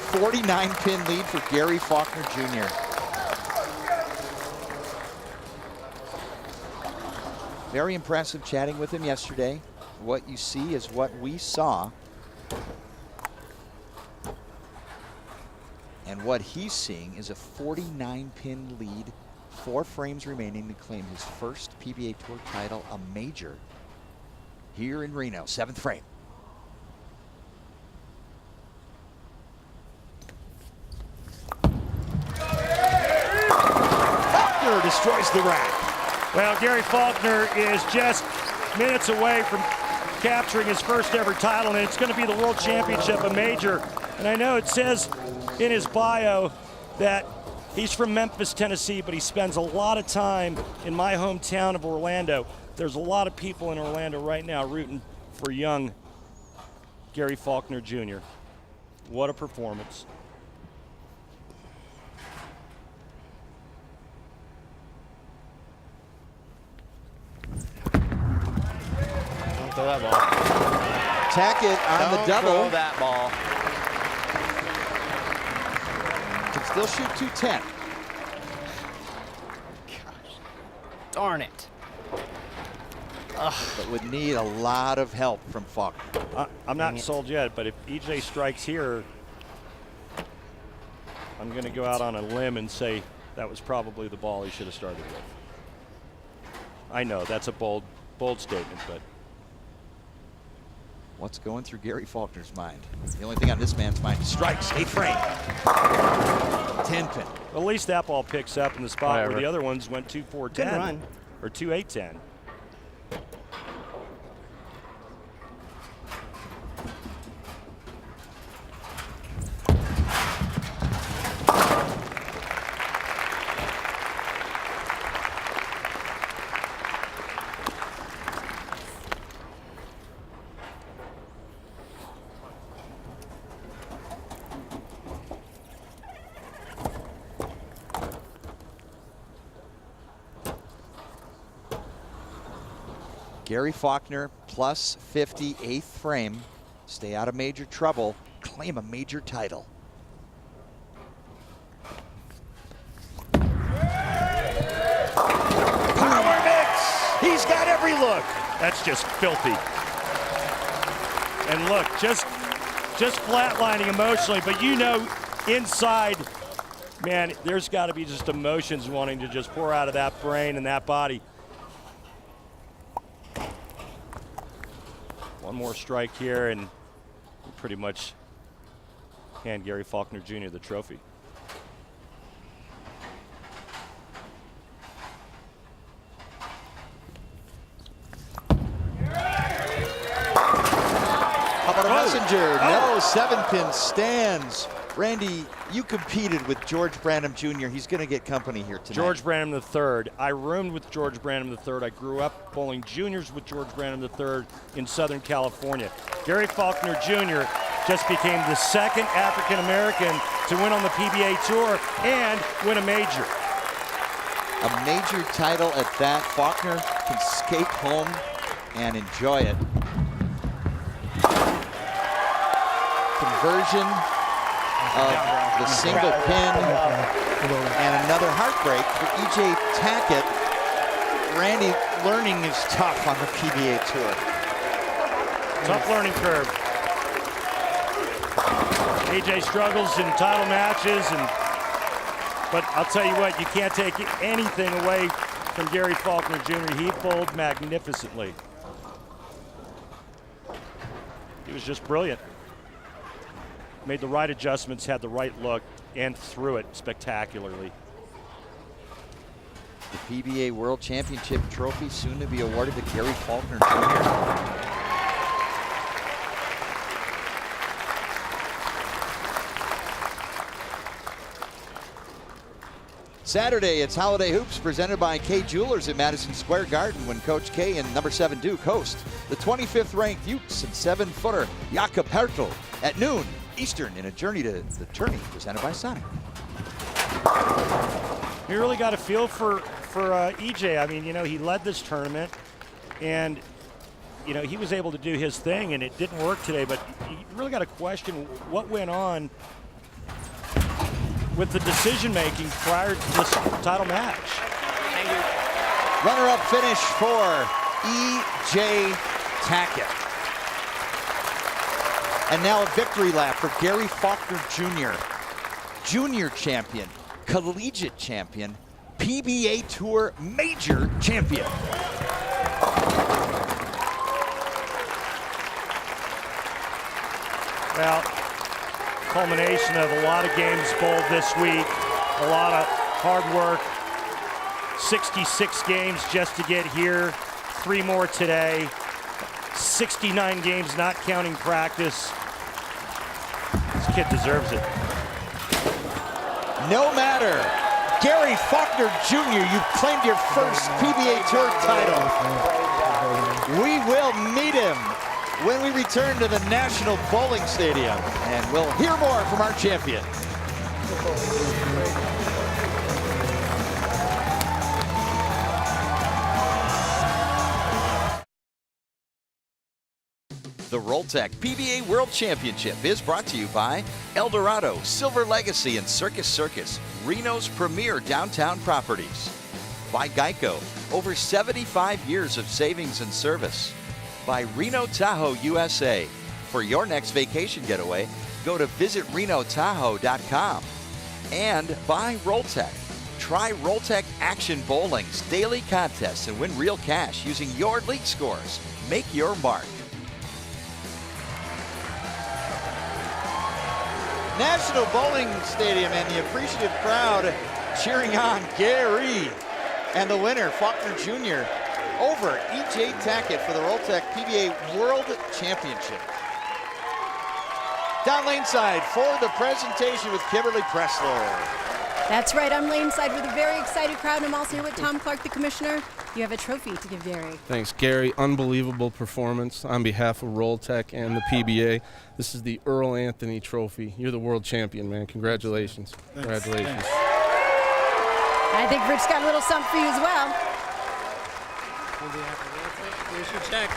49-pin lead for Gary Faulkner Jr. Very impressive chatting with him yesterday. What you see is what we saw. And what he's seeing is a 49-pin lead, 4 frames remaining to claim his first PBA Tour title, a major, here in Reno, 7th frame. Faulkner destroys the rack. Well, Gary Faulkner is just minutes away from capturing his first ever title, and it's going to be the World Championship, a major. And I know it says in his bio that He's from Memphis, Tennessee, but he spends a lot of time in my hometown of Orlando. There's a lot of people in Orlando right now rooting for young Gary Faulkner Jr. What a performance. Don't throw that ball. Tackett on the double. Don't throw that ball. Can still shoot 210. Darn it. But would need a lot of help from Faulkner. I'm not sold yet, but if EJ strikes here, I'm going to go out on a limb and say that was probably the ball he should have started with. I know that's a bold statement, but what's going through Gary Faulkner's mind? The only thing on this man's mind is strikes, 8th frame. 10 pin. At least that ball picks up in the spot Whatever. where the other ones went 2-4-10. Good run. Or 2-8-10. Gary Faulkner plus 50, 8th frame. Stay out of major trouble. Claim a major title. Power mix! He's got every look. That's just filthy. And look, just flatlining emotionally, but you know inside, man, there's got to be just emotions wanting to just pour out of that brain and that body. One more strike here and we'll pretty much hand Gary Faulkner Jr. the trophy. How about a messenger? No, 7-pin stands. Randy, you competed with George Branham Jr. He's going to get company here tonight. George Branham III. I roomed with George Branham III. I grew up bowling juniors with George Branham III in Southern California. Gary Faulkner Jr. just became the second African-American to win on the PBA Tour and win a major. A major title at that. Faulkner can skate home and enjoy it. Conversion of the single pin and another heartbreak for EJ Tackett. Randy, learning is tough on the PBA Tour. Tough learning curve. EJ struggles in title matches, but I'll tell you what, you can't take anything away from Gary Faulkner Jr. He bowled magnificently. He was just brilliant. Made the right adjustments, had the right look, and threw it spectacularly. The PBA World Championship trophy soon to be awarded to Gary Faulkner Jr. Saturday, it's Holiday Hoops presented by K Jewelers at Madison Square Garden when Coach K and number 7 Duke host the 25th ranked Utes and 7-footer Jakob Pertl at noon Eastern in a journey to the tourney presented by Sonic. We really got a feel for EJ. I mean, you know, he led this tournament and, you know, he was able to do his thing and it didn't work today, but you really got to question what went on with the decision-making prior to this title match. Runner-up finish for EJ Tackett. And now a victory lap for Gary Faulkner Jr. Junior champion, collegiate champion, PBA Tour major champion. Well, culmination of a lot of games bowled this week, a lot of hard work, 66 games just to get here, 3 more today, 69 games not counting practice. This kid deserves it. No matter Gary Faulkner Jr., you claimed your first PBA Tour title. We will meet him when we return to the National Bowling Stadium, and we'll hear more from our champion. The Rolltech PBA World Championship is brought to you by El Dorado, Silver Legacy, and Circus Circus, Reno's premier downtown properties. By Geico, over 75 years of savings and service. By Reno Tahoe USA. For your next vacation getaway, go to visitrenotahoe.com. And by Rolltech. Try Rolltech Action Bowling's daily contests and win real cash using your league scores. Make your mark. National Bowling Stadium and the appreciative crowd cheering on Gary and the winner, Faulkner Jr., over E.J. Tackett for the Rolltech PBA World Championship. Down lane side for the presentation with Kimberly Pressler. That's right, I'm laneside with a very excited crowd. I'm also here with Tom Clark, the commissioner. You have a trophy to give Gary. Thanks, Gary. Unbelievable performance on behalf of Rolltech and the PBA. This is the Earl Anthony Trophy. You're the world champion, man. Congratulations. Thanks. Congratulations. Thanks. I think Rich got a little something for you as well. Here's your check.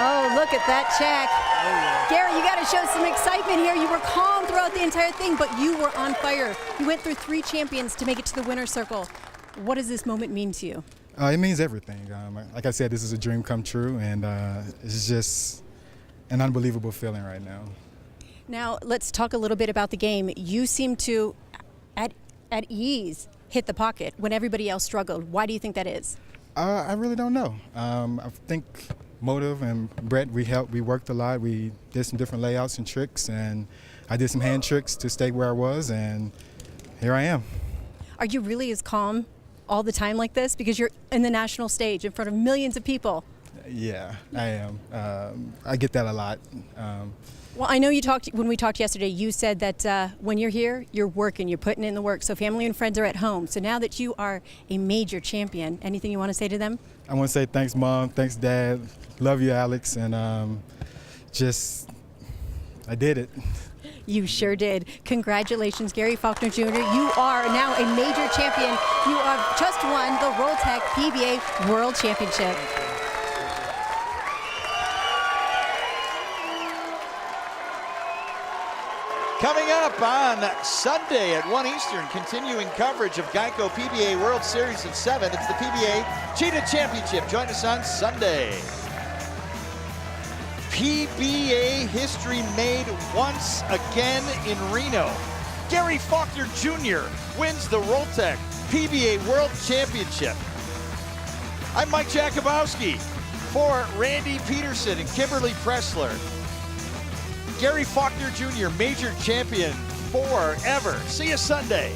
Oh, look at that check. Gary, you got to show some excitement here. You were calm throughout the entire thing, but you were on fire. You went through 3 champions to make it to the winner's circle. What does this moment mean to you? It means everything. Like I said, this is a dream come true, and it's just an unbelievable feeling right now. Now, let's talk a little bit about the game. You seem to, at ease, hit the pocket when everybody else struggled. Why do you think that is? I really don't know. I think Motive and Brett, we worked a lot. We did some different layouts and tricks, and I did some hand tricks to stay where I was, and here I am. Are you really as calm all the time like this? Because you're in the national stage in front of millions of people. Yeah, I am. I get that a lot. Well, I know you talked, when we talked yesterday, you said that when you're here, you're working, you're putting in the work, so family and friends are at home. So now that you are a major champion, anything you want to say to them? I want to say thanks, Mom, thanks, Dad. Love you, Alex, and I did it. You sure did. Congratulations, Gary Faulkner Jr. You are now a major champion. You have just won the Rolltech PBA World Championship. Coming up on Sunday at 1 Eastern, continuing coverage of Geico PBA World Series of 7. It's the PBA Cheetah Championship. Join us on Sunday. PBA history made once again in Reno. Gary Faulkner Jr. wins the Rolltech PBA World Championship. I'm Mike Jakubowski for Randy Peterson and Kimberly Pressler. Gary Faulkner Jr., major champion forever. See you Sunday.